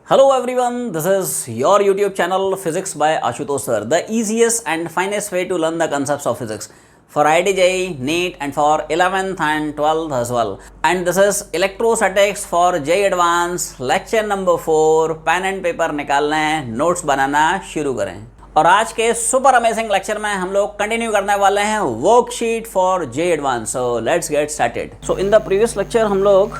Hello everyone, this is your YouTube channel Physics by Ashutosh Sir, the easiest and finest way to learn the concepts of physics for IIT, NEET and for 11th and 12th as well. And this is electrostatics for JEE Advanced, lecture number 4. Pen and paper निकालना है, notes बनाना शुरू करें। और आज के super amazing lecture में हम लोग कंटिन्यू करने वाले हैं worksheet for JEE Advanced। So let's get started. So in the previous lecture हम लोग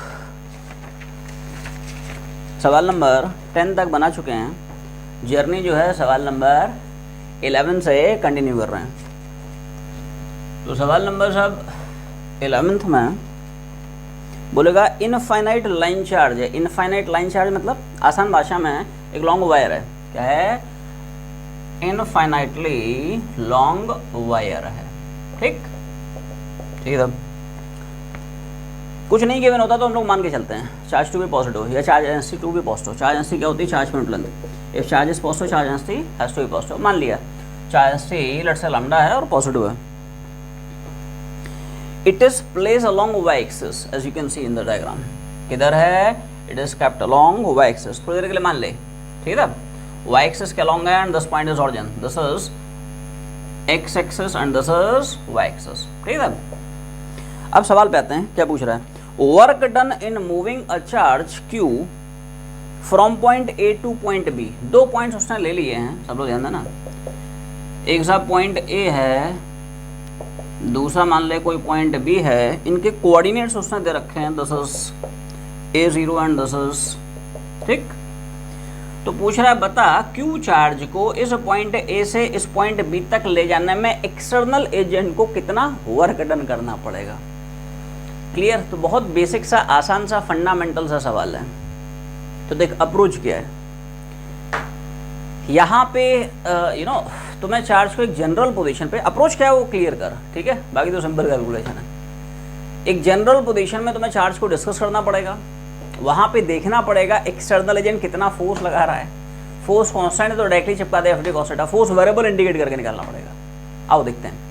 सवाल नंबर 10 तक बना चुके हैं। जर्नी जो है सवाल नंबर 11 से कंटिन्यू कर रहे हैं। तो सवाल नंबर सब 11th में बोलेगा इनफाइनाइट लाइन चार्ज है। इनफाइनाइट लाइन चार्ज मतलब आसान भाषा में एक लॉन्ग वायर है। क्या है? इनफाइनाइटली लॉन्ग वायर है। ठीक है। तब कुछ नहीं गिवन होता तो हम लोग मान के चलते हैं चार्ज टू बी पॉजिटिव या charge density to be positive. Charge density क्या होती है? Charge unit length. If charge is positive charge density has to be positive. मान लिया charge density let's say lambda है और पॉजिटिव है। It is place along Y axis as you can see in the diagram. किधर है? It is kept along Y axis. थोड़ी देर के लिए मान ले, ठीक है। वाई एक्सिस के अलोंग है and this point is origin. This is X axis and this is Y axis. ठीक है। अब सवाल पे आते हैं, क्या पूछ रहा है? Work done in moving a charge Q from point A two point B। दो पॉइंट्स उसने ले लिए हैं, सब लोग ध्यान देना। एक सा पॉइंट A है, दूसरा मान ले कोई पॉइंट B है। इनके कोऑर्डिनेट्स उसने दे रखे हैं, this is A0 and this is, ठीक। तो पूछ रहा है बता Q चार्ज को इस पॉइंट A से इस पॉइंट B तक ले जाने में एक्सटर्नल एजेंट को कितना वर्क डन करना पड़ेगा। क्लियर? तो बहुत बेसिक सा, आसान सा, फंडामेंटल सा सवाल है। तो देख अप्रोच क्या है यहाँ पे। तुम्हें चार्ज को एक जनरल पोजीशन पे, अप्रोच क्या है वो क्लियर कर, ठीक है। बाकी तो सिंपल कैलकुलेशन है। एक जनरल पोजीशन में तुम्हें चार्ज को डिस्कस करना पड़ेगा। वहाँ पे देखना पड़ेगा एक्सटर्नल एजेंट कितना फोर्स लगा रहा है। फोर्स कांस्टेंट है तो डायरेक्टली चिपका दे FD cos theta. Force variable indicate करके निकालना पड़ेगा। आओ देखते हैं।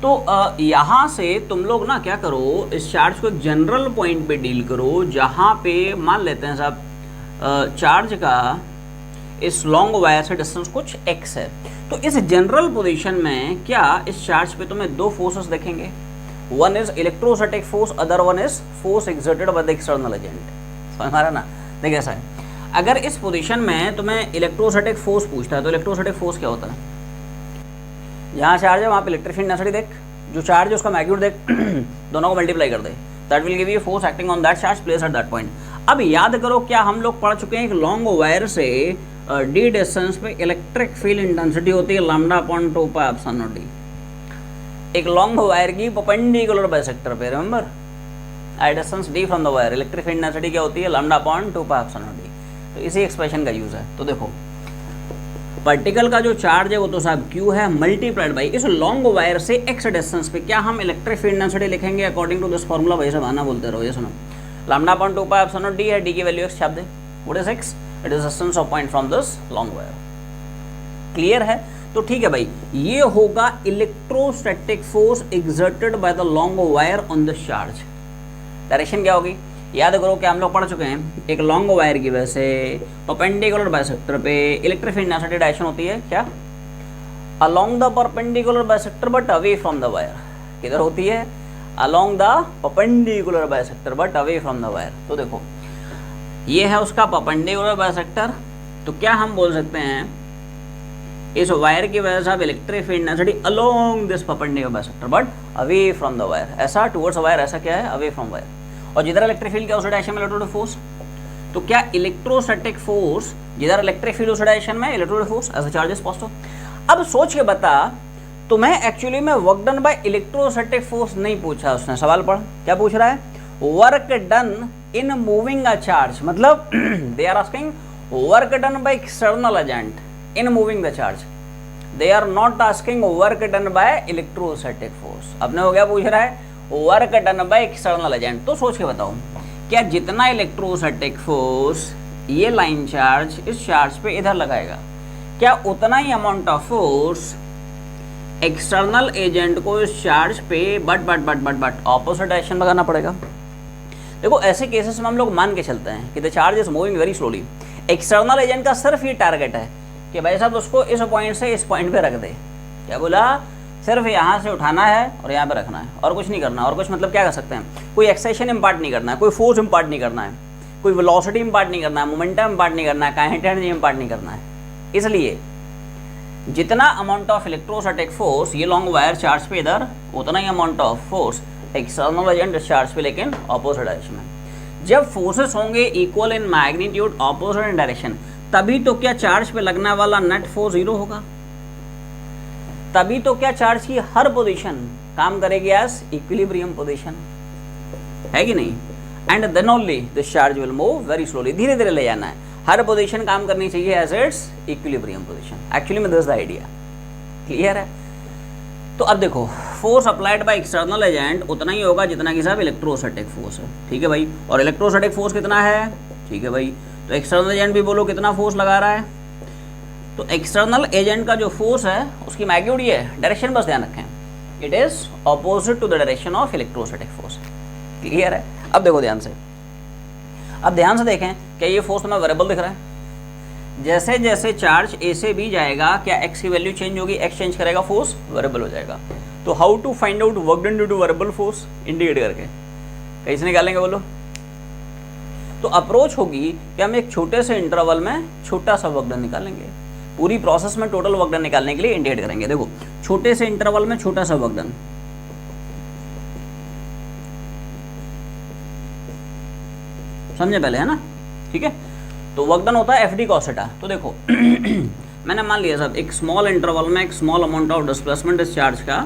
तो यहाँ से तुम लोग ना क्या करो, इस चार्ज को एक जनरल पॉइंट पे डील करो जहाँ पे मान लेते हैं साहब चार्ज का इस लॉन्ग वायर से डिस्टेंस कुछ x है। तो इस जनरल पोजीशन में क्या इस चार्ज पे तुम्हें दो फोर्सेस देखेंगे। One is electrostatic force, other one is force exerted by the external agent. समझ आ रहा ना? देखिए ऐसा है, अगर इस पोजीशन में तुम्हें इलेक्ट्रोस्टैटिक फोर्स पूछता है तो इलेक्ट्रोस्टैटिक फोर्स क्या होता है? जहाँ चार्ज है वहाँ पे इलेक्ट्रिक फील्ड डेंसिटी देख, जो चार्ज है उसका मैग्नीट्यूड देख, दोनों को मल्टीप्लाई कर दे। That will give you force acting on that charge place at that point. अब याद करो क्या हम लोग पढ़ चुके हैं, एक लॉन्ग वायर से d डिस्टेंस पे इलेक्ट्रिक फील्ड इंटेंसिटी होती है lambda upon 2 pi epsilon naught d। एक लॉन्ग वायर की परपेंडिकुलर बाइसेक्टर पे, remember at distance d from the wire electric field intensity क्या होती है? Lambda upon 2 pi epsilon naught d। तो इसी एक्सप्रेशन का यूज है। तो देखो पार्टिकल का जो चार्ज है वो तो साहब Q है मल्टीप्लाइड बाई इस लॉन्ग वायर से x डिस्टेंस पे क्या हम इलेक्ट्रिक फील्ड डेंसिटी लिखेंगे अकॉर्डिंग टू दिस फार्मूला। वैसे बहाना बोलते रहो, ये सुनो। Lambda upon 2 pi epsilon naught d है, d की वैल्यू x छाप दे। What is x? It is distance of point from this long wire. Clear है? तो ठीक है भाई, ये होगा electrostatic force exerted by the long wire on this charge. Direction क्या होगी? याद करो कि हम लोग पढ़ चुके हैं, एक लॉन्ग वायर की वजह से परपेंडिकुलर बाइसेक्टर पे इलेक्ट्रिक फील्ड इंटेंसिटी डायरेक्शन होती है क्या? Along the perpendicular bisector but away from the wire. किधर होती है? Along the perpendicular bisector but away from the wire. तो देखो ये है उसका परपेंडिकुलर बाइसेक्टर। तो क्या हम बोल सकते हैं, इस वायर की वजह से आप electric field intensity along this perpendicular bisector but away from the wire. ऐसा टुवर्ड्स वायर, ऐसा क्या है? Away from wire. और जिधर इलेक्ट्रिक फील्ड क्या उस डायरेक्शन में इलेक्ट्रोस्टैटिक फोर्स। तो क्या इलेक्ट्रोस्टैटिक फोर्स जिधर इलेक्ट्रिक फील्ड उस डायरेक्शन में electrostatic force as a charge is positive. अब सोच के बता, तुम्हें एक्चुअली में work done by electrostatic force नहीं पूछा उसने। सवाल पढ़, क्या पूछ रहा है? Work done in moving a charge, मतलब they are asking work done by external agent in moving the charge. They are not asking work done by electrostatic force. अपने हो गया पूछ रहा है work done by external agent. तो सोच के बताओ, क्या जितना इलेक्ट्रोस्टैटिक फोर्स ये लाइन चार्ज इस चार्ज पे इधर लगाएगा, क्या उतना ही amount of force external agent को इस चार्ज पे बट ऑपोजिट डायरेक्शन लगाना पड़ेगा? देखो ऐसे केसेस में हम लोग मान के चलते हैं कि the charge is moving very slowly external agent का सिर्फ ये टारगेट है कि भाई साहब उसको इस पॉइंट से इस पॉइंट पे रख दे। क्या बोला? सिर्फ यहाँ से उठाना है और यहाँ पे रखना है और कुछ नहीं करना। और कुछ मतलब क्या कर सकते हैं? कोई एक्सेशन इम्पार्ट नहीं करना है, कोई फोर्स इम्पार्ट नहीं करना है, कोई वेलोसिटी इम्पार्ट नहीं करना है, मोमेंटम इम्पार्ट नहीं करना है, काइनेटिक एनर्जी इम्पार्ट नहीं करना है। इसलिए जितना अमाउंट ऑफ इलेक्ट्रोस्टैटिक फोर्स ये लॉन्ग वायर चार्ज पे इधर, उतना ही amount of force external agent charge पे, लेकिन ऑपोजिट डायरेक्शन में। जब फोर्सेस होंगे equal in magnitude opposite in direction, तभी तो क्या चार्ज पे लगने वाला नेट फोर्स जीरो होगा, तभी तो क्या चार्ज की हर पोजीशन काम करेगी एज इक्विलिब्रियम पोजीशन, है कि नहीं? And then only this charge will move very slowly, धीरे धीरे ले जाना है, हर पोजीशन काम करनी चाहिए as it's equilibrium position. Actually में दिस द आइडिया, क्लियर है? तो अब देखो, force applied by external agent उतना ही होगा जितना कि साहब इलेक्ट्रोस्टैटिक फोर्स है, ठीक है भाई? और इलेक्ट्रोस्टैटिक फोर्स कितना है, ठीक है भाई? तो एक्सटर्नल एजेंट भी बोलो कितना फोर्स लगा रहा है। तो एक्सटर्नल एजेंट का जो फोर्स है उसकी मैग्नीट्यूड ये है, डायरेक्शन बस ध्यान रखें, it is opposite to the direction of electrostatic force, clear है? अब देखो ध्यान से, अब ध्यान से देखें, क्या ये फोर्स तुम्हें वेरिएबल दिख रहा है? जैसे जैसे चार्ज ए से बी जाएगा, क्या एक्स की वैल्यू चेंज होगी? एक्स चेंज करेगा, फोर्स वेरिएबल हो जाएगा। तो how to find out work done due to variable force? Indicate करके कैसे निकालेंगे बोलो? तो अप्रोच होगी कि हम एक छोटे से इंटरवल में छोटा सा वर्क डन निकालेंगे। पूरी प्रोसेस में टोटल वर्क डन निकालने के लिए इंडिकेट करेंगे। देखो, छोटे से इंटरवल में छोटा सा वर्क डन, समझे पहले, है ना? ठीक है, तो वर्क डन होता है एफ डी कॉस थीटा। तो देखो मैंने मान लिया साहब एक स्मॉल इंटरवल में एक स्मॉल अमाउंट ऑफ डिस्प्लेसमेंट इस चार्ज का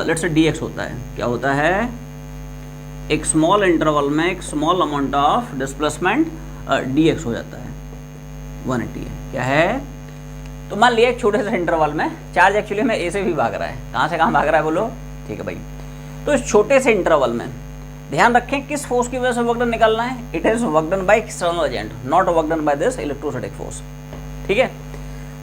लेट्स से डी एक्स होता है। क्या होता है? एक स्मॉल इंटरवल में एक small amount of displacement D x हो जाता है, 180 है। क्या है? तो मान लिया एक छोटे से इंटरवल में चार्ज एक्चुअली में ए से भी भाग रहा है, कहाँ से कहाँ भाग रहा है बोलो? ठीक है भाई, तो इस छोटे से इंटरवल में ध्यान रखें किस फोर्स की वजह से वर्क डन निकालना है। It is work done by external agent, not work done by this electrostatic force, ठीक है?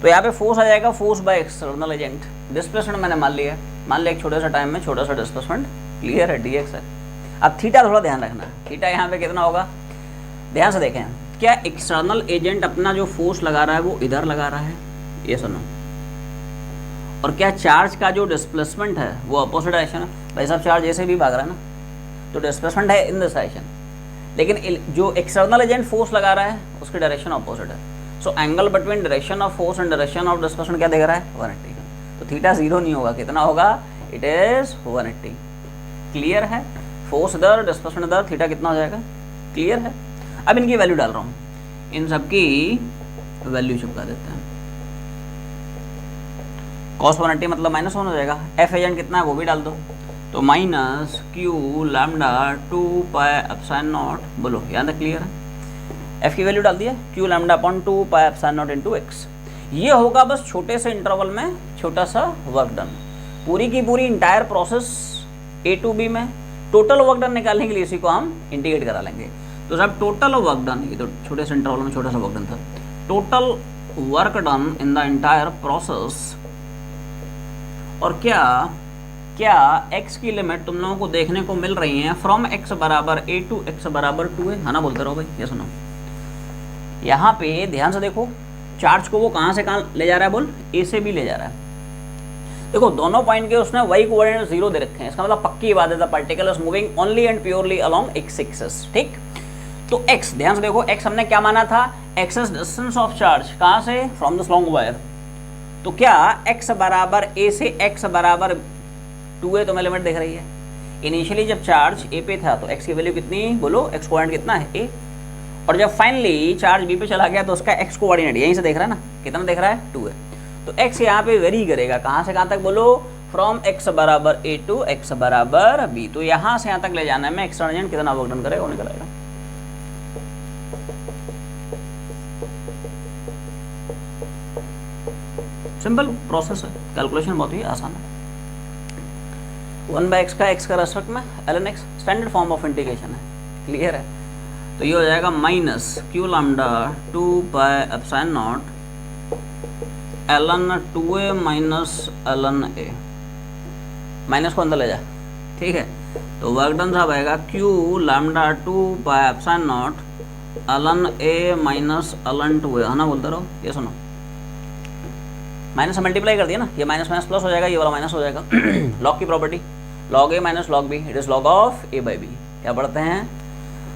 तो यहाँ पे फोर्स आ जाएगा force by external agent. Displacement मैंने मान लिया, मान लिया एक छोटे सा टाइम में छोटा सा डिस्प्लेसमेंट, क्लियर है? डी एक्स है। अब थीटा थोड़ा ध्यान रखना, थीटा यहाँ पे कितना होगा? ध्यान से देखें, क्या एक्सटर्नल एजेंट अपना जो फोर्स लगा रहा है वो इधर लगा रहा है? ये सुनो। और क्या चार्ज का जो डिस्प्लेसमेंट है वो अपोजिट डायरेक्शन है? भाई साहब चार्ज ऐसे भी भाग रहा है ना, तो डिस्प्लेसमेंट है इन दिस डायरेक्शन, लेकिन जो एक्सटर्नल एजेंट फोर्स लगा रहा है उसकी डायरेक्शन ऑपोजिट है। So angle between direction of force and direction of displacement क्या देख रहा है? 180 का। तो थीटा जीरो नहीं होगा, कितना होगा? इट इज 180, क्लियर है? फोर्स इधर, डिस्प्लेसमेंट इधर, थीटा कितना हो जाएगा? क्लियर है? अब इनकी वैल्यू डाल रहा हूँ, इन सब की वैल्यू चिपका देते हैं। कॉस 180 मतलब माइनस 1 हो जाएगा। एफ एजेंट कितना है वो भी डाल दो, तो minus Q lambda 2 pi epsilon not, बोलो यहाँ तक क्लियर है? एफ की वैल्यू डाल दिया, Q lambda upon 2 pi epsilon not into x. ये होगा बस छोटे से इंटरवल में छोटा सा वर्क डन। पूरी की पूरी entire process A to B में टोटल वर्क डन निकालने के लिए इसी को हम इंडिकेट करा लेंगे। तो साहब टोटल वर्क डन, ये तो छोटे से इंटरवल में छोटा सा वर्क डन था, total work done in the entire process. और क्या x की लिमिट तुम लोगों को देखने को मिल रही है फ्रॉम x बराबर a टू x बराबर 2 है ना? बोलते रहो भाई, ये सुनो, यहाँ पे ध्यान से देखो, चार्ज को वो कहाँ से कहाँ ले जा रहा है बोल? a से भी ले जा रहा है। देखो दोनों पॉइंट के उसने y कोऑर्डिनेट 0 दे रखे हैं, इसका मतलब पक्की बात है the particle is moving only and purely along x axis, ठीक? तो x ध्यान से देखो, x हमने क्या माना था? x is distance of charge, कहाँ से? From this long wire. तो क्या x बराबर a से x बराबर 2 है, तुम्हें लिमिट दिख रही है? इनिशियली जब चार्ज a पे था तो x की वैल्यू कितनी, बोलो? x कोऑर्डिनेट कितना है? a। और जब फाइनली चार्ज b पे चला गया तो उसका x कोऑर्डिनेट यहीं से देख रहा है ना, कितना दिख रहा है? 2 है। तो x यहाँ पे वेरी करेगा, कहाँ से कहाँ तक बोलो? फ्रॉम x बराबर a टू x बराबर b। तो यहाँ से यहाँ तक ले जाने में एक्सटर्नल एजेंट कितना वर्क डन करेगा वो निकल आएगा। सिंपल प्रोसेस है, कैलकुलेशन बहुत ही आसान है। 1/x का x का रेस्पेक्ट में ln x standard form of integration है, क्लियर है? तो ये हो जाएगा minus Q lambda 2 pi epsilon naught ln 2a minus ln a, minus को अंदर ले जा, ठीक है? तो वर्क डन साहब आएगा Q lambda 2 pi epsilon naught ln a minus ln 2a, है ना, बोलते रहो। ये सुनो, माइनस से मल्टीप्लाई कर दिया ना, ये माइनस माइनस प्लस हो जाएगा, ये वाला माइनस हो जाएगा। लॉग की property, log A minus log B, it is log of A by B. क्या पढ़ते हैं?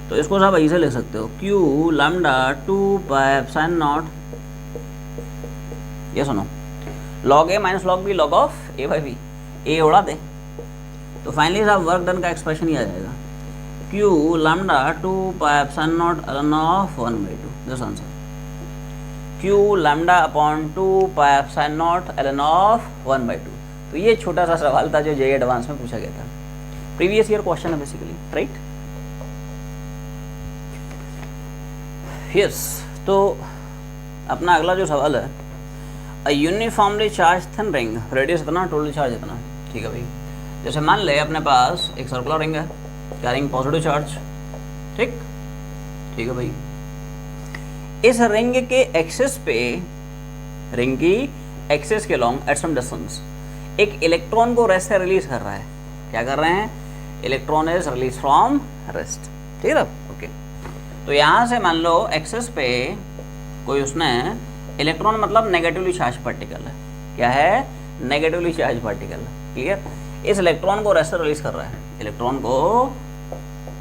तो इसको आप ऐसे लिख सकते हो, Q lambda 2 pi epsilon naught, ये सुनो, log A minus log B, log of A by B, ए उड़ा दे तो फाइनली साहब वर्क डन का एक्सप्रेशन ही आ जाएगा, Q lambda 2 pi epsilon naught ln of 1/2, this answer, Q lambda upon 2 pi epsilon naught ln of 1/2। तो ये छोटा सा सवाल था जो जेईई एडवांस में पूछा गया था, प्रीवियस ईयर क्वेश्चन है बेसिकली, राइट। यस, तो अपना अगला जो सवाल है, a uniformly charge thin ring, radius इतना, टोटल चार्ज इतना, ठीक है भाई। जैसे मान ले अपने पास एक सर्कुलर रिंग है कैरिंग पॉजिटिव चार्ज, ठीक है भाई। इस रिंग के एक्सिस पे, रिंग की एक्सिस के लॉन्ग एट सम डिस्टेंस एक इलेक्ट्रॉन को रेस्ट से रिलीज कर रहा है। क्या कर रहे हैं? Electron is release from rest, ठीक है, ओके। तो यहाँ से मान लो एक्सिस पे कोई उसने इलेक्ट्रॉन, मतलब नेगेटिवली चार्ज पार्टिकल है, क्या है? Negatively charge particle, clear. इस इलेक्ट्रॉन को रेस्ट से रिलीज कर रहा है, इलेक्ट्रॉन को,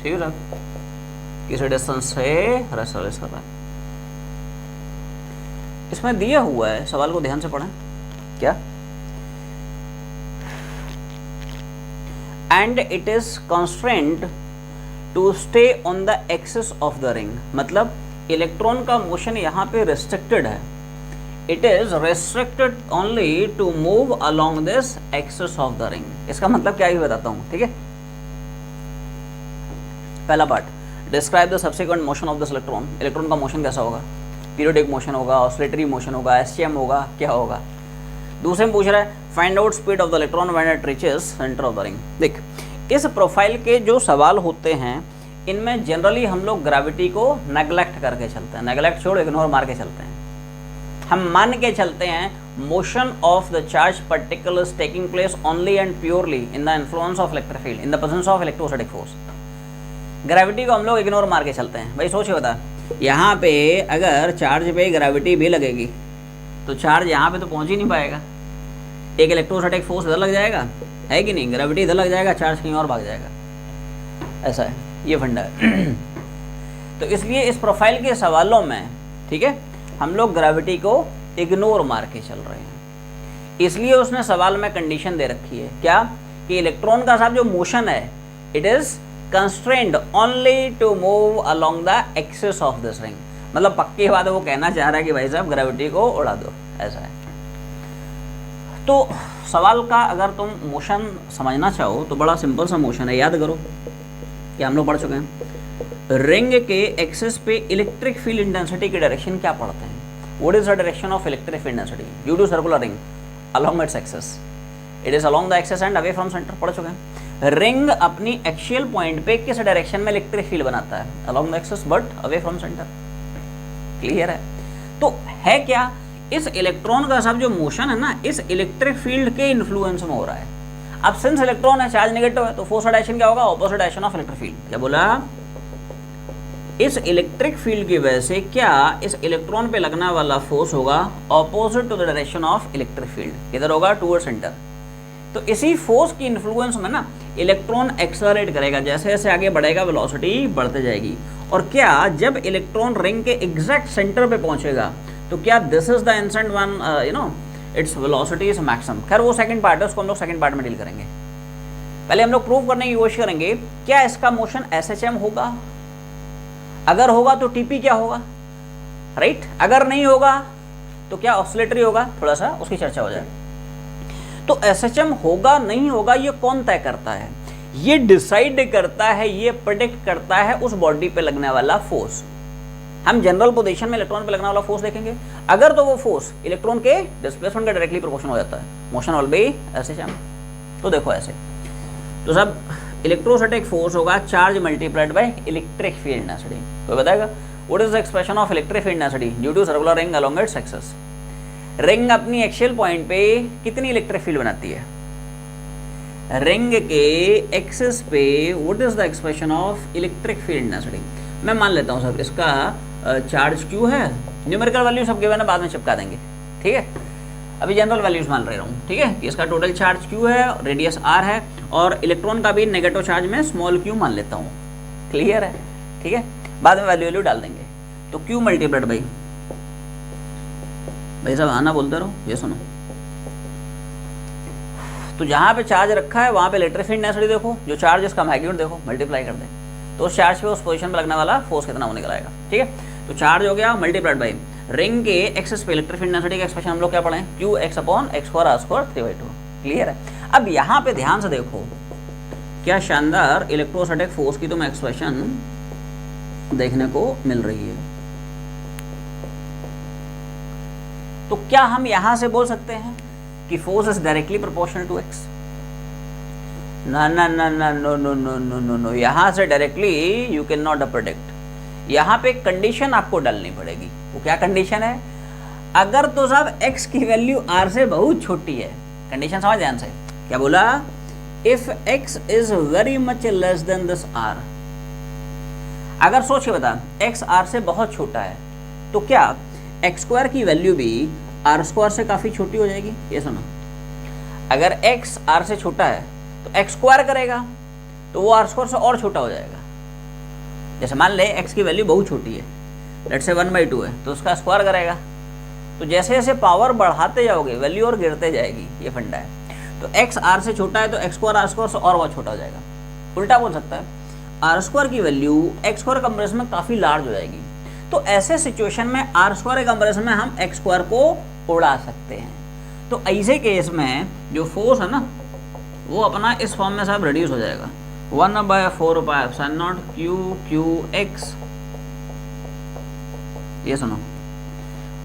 ठीक है, किसी डिस्टेंस से रेस्ट से रिलीज कर रहा है। इसमें दिया हुआ है, सवाल को ध्यान से पढ़ें, क्या? And it is constraint to stay on the axis of the ring, मतलब इलेक्ट्रॉन का मोशन यहाँ पे रेस्ट्रिक्टेड है, it is restricted only to move along this axis of the ring. इसका मतलब क्या ही बताता हूँ, ठीक है। पहला part, describe the subsequent motion of this electron, electron का मोशन कैसा होगा? पीरियोडिक मोशन होगा, ऑसिलेटरी मोशन होगा, एसटीएम होगा, क्या होगा? दूसरे में पूछ रहा है find out speed of the electron when it reaches centre of the ring. देख, इस प्रोफाइल के जो सवाल होते हैं इनमें जनरली हम लोग ग्रेविटी को नेग्लेक्ट करके चलते हैं, नेग्लेक्ट छोड़ इग्नोर मार के चलते हैं। हम मान के चलते हैं motion of the charge particle is taking place only and purely in the influence of electric field in the presence of electrostatic force. Gravity को हम लोग इग्नोर मार के चलते हैं। भाई सोच बता, यहाँ पे अगर चार्ज पे ग्रेविटी भी लगेगी तो चार्ज यहाँ पे तो पहुँच ही नहीं पाएगा, एक इलेक्ट्रोस्टैटिक फोर्स इधर लग जाएगा, है कि नहीं? ग्रेविटी इधर लग जाएगा, चार्ज कहीं और भाग जाएगा, ऐसा है, ये फंडा है। तो इसलिए इस प्रोफाइल के सवालों में, ठीक है, हम लोग ग्रेविटी को इग्नोर मार के चल रहे हैं। इसलिए उसने सवाल में कंडीशन दे रखी है, क्या? कि इलेक्ट्रॉन का साहब जो मोशन है it is constrained only to move along the axis of this ring. मतलब पक्की बात है, वो कहना चाह रहा है कि भाई साहब ग्रेविटी को उड़ा दो, ऐसा है। तो सवाल का अगर तुम मोशन समझना चाहो तो बड़ा सिंपल सा मोशन है, याद करो कि हम लोग पढ़ चुके हैं। रिंग के एक्सिस पे इलेक्ट्रिक फील्ड इंटेंसिटी की डायरेक्शन क्या पढ़ते हैं? What is the direction of electric field intensity due to circular ring along its axis? It is along the axis and away from centre, पढ़ चुके हैं। रिंग अपनी एक्सियल पॉइंट पे किस डायरेक्शन में इलेक्ट्रिक फील्ड बनाता है? Along the axis but away from centre, clear है? तो है क्या, इस इलेक्ट्रॉन का सब जो मोशन है ना, इस इलेक्ट्रिक फील्ड के इन्फ्लुएंस में हो रहा है। अब सिंस इलेक्ट्रॉन है, चार्ज नेगेटिव है, तो फोर्स डायरेक्शन क्या होगा? Opposite direction of electric field. क्या बोला? इस इलेक्ट्रिक फील्ड की वजह से क्या इस इलेक्ट्रॉन पे लगने वाला फोर्स होगा opposite to the direction of electric field, इधर होगा टूवर्ड सेंटर। तो इसी फोर्स की इन्फ्लुएंस में ना इलेक्ट्रॉन एक्सेलरेट करेगा, जैसे जैसे आगे बढ़ेगा वेलोसिटी बढ़ते जाएगी। और क्या जब इलेक्ट्रॉन रिंग के एग्जैक्ट सेंटर पे पहुंचेगा तो क्या this is the instant one you know its velocity is maximum. खैर वो सेकंड पार्ट है, उसको हम लोग सेकंड पार्ट में डील करेंगे। पहले हम लोग प्रूव करने की कोशिश करेंगे क्या इसका मोशन एसएचएम होगा, अगर होगा तो टीपी क्या होगा, राइट? अगर नहीं होगा तो क्या ऑसिलेटरी होगा, थोड़ा सा उसकी चर्चा हो जाए। तो एसएचएम होगा नहीं होगा ये कौन तय करता है? ये डिसाइड करता है, ये प्रेडिक्ट करता है उस बॉडी पे लगने वाला फोर्स। हम जनरल पोजीशन में इलेक्ट्रॉन पे लगने वाला फोर्स देखेंगे, अगर तो वो फोर्स इलेक्ट्रॉन के डिस्प्लेसमेंट का डायरेक्टली प्रोपोर्शनल हो जाता है, मोशन विल बी एसएचएम। तो देखो ऐसे, तो सब इलेक्ट्रोस्टैटिक फोर्स होगा charge multiplied by electric field intensity. तो बताएगा what is the expression of electric field intensity due to circular ring along its axis. Ring अपनी एक्सियल पॉइंट पे कितनी इलेक्ट्रिक फील्ड बनाती है? रिंग के एक्सिस पे what is the expression of electric field intensity? मैं मान लेता हूँ सर इसका चार्ज क्यू है, न्यूमेरिकल वैल्यू सब गिवन है, बाद में चिपका देंगे, ठीक है। अभी जनरल वैल्यूज मान रहा हूँ, ठीक है, कि इसका टोटल चार्ज क्यू है, रेडियस आर है, और इलेक्ट्रॉन का भी नेगेटिव चार्ज में स्मॉल क्यू मान लेता हूँ, क्लियर है, ठीक है। बाद में वैल्यू डाल देंगे। तो क्यू मल्टीप्लाइड भाई साहब आना बोलते रहो, ये सुनो। तो जहाँ पे चार्ज रखा है वहाँ पे इलेक्ट्रिक फील्ड डेंसिटी देखो, जो चार्ज इसका मैग्नीट्यूड देखो, मल्टीप्लाई कर दे, तो उस चार्ज पे उस पोजीशन पे लगने वाला फोर्स कितना होने निकल आएगा, ठीक है। तो चार्ज हो गया मल्टीप्लाइड बाई रिंग के एक्सिस पे इलेक्ट्रिक फील्ड डेंसिटी का एक्सप्रेशन हम लोग क्या पढ़े, Q X upon X square R square 3/2, clear है। अब यहाँ पे ध्यान से देखो क्या शानदार इलेक्ट्रोस्टैटिक फोर्स की तुम्हें एक्सप्रेशन देखने को मिल रही है। तो क्या हम यहां से बोल सकते हैं कि force is directly proportional to X? ना ना ना ना no no no no no no, यहां से directly you can not predict. यहां पे कंडीशन आपको डालनी पड़ेगी। वो क्या कंडीशन है? अगर तो साहब x की वैल्यू r से बहुत छोटी है, कंडीशन समझ ध्यान से, क्या बोला, if x is very much less than this r, अगर सोच के बता x r से बहुत छोटा है तो क्या एक्स स्क्वायर की वैल्यू भी आर स्क्वायर से काफ़ी छोटी हो जाएगी? ये सुनो, अगर x r से छोटा है तो एक्स स्क्वायर करेगा तो वो आर स्क्वायर से और छोटा हो जाएगा। जैसे मान ले x की वैल्यू बहुत छोटी है, लेट से 1/2 है, तो उसका स्क्वायर करेगा, तो जैसे जैसे पावर बढ़ाते जाओगे वैल्यू और गिरते जाएगी, ये फंडा है। तो x r से छोटा है तो एक्स स्क्वायर आर स्क्वायर से और बहुत छोटा हो जाएगा। उल्टा बोल सकता है, आर स्क्वायर की वैल्यू एक्स स्क्वायर कंपेरिजन में काफ़ी लार्ज हो जाएगी, तो ऐसे सिचुएशन में आर स्क्वायर के कंपेरिजन में हम एक्स स्क्वायर को उड़ा सकते हैं। तो ऐसे केस में जो फोर्स है ना वो अपना इस फॉर्म में सब रिड्यूस हो जाएगा, 1/4πε0 QQX। ये सुनो,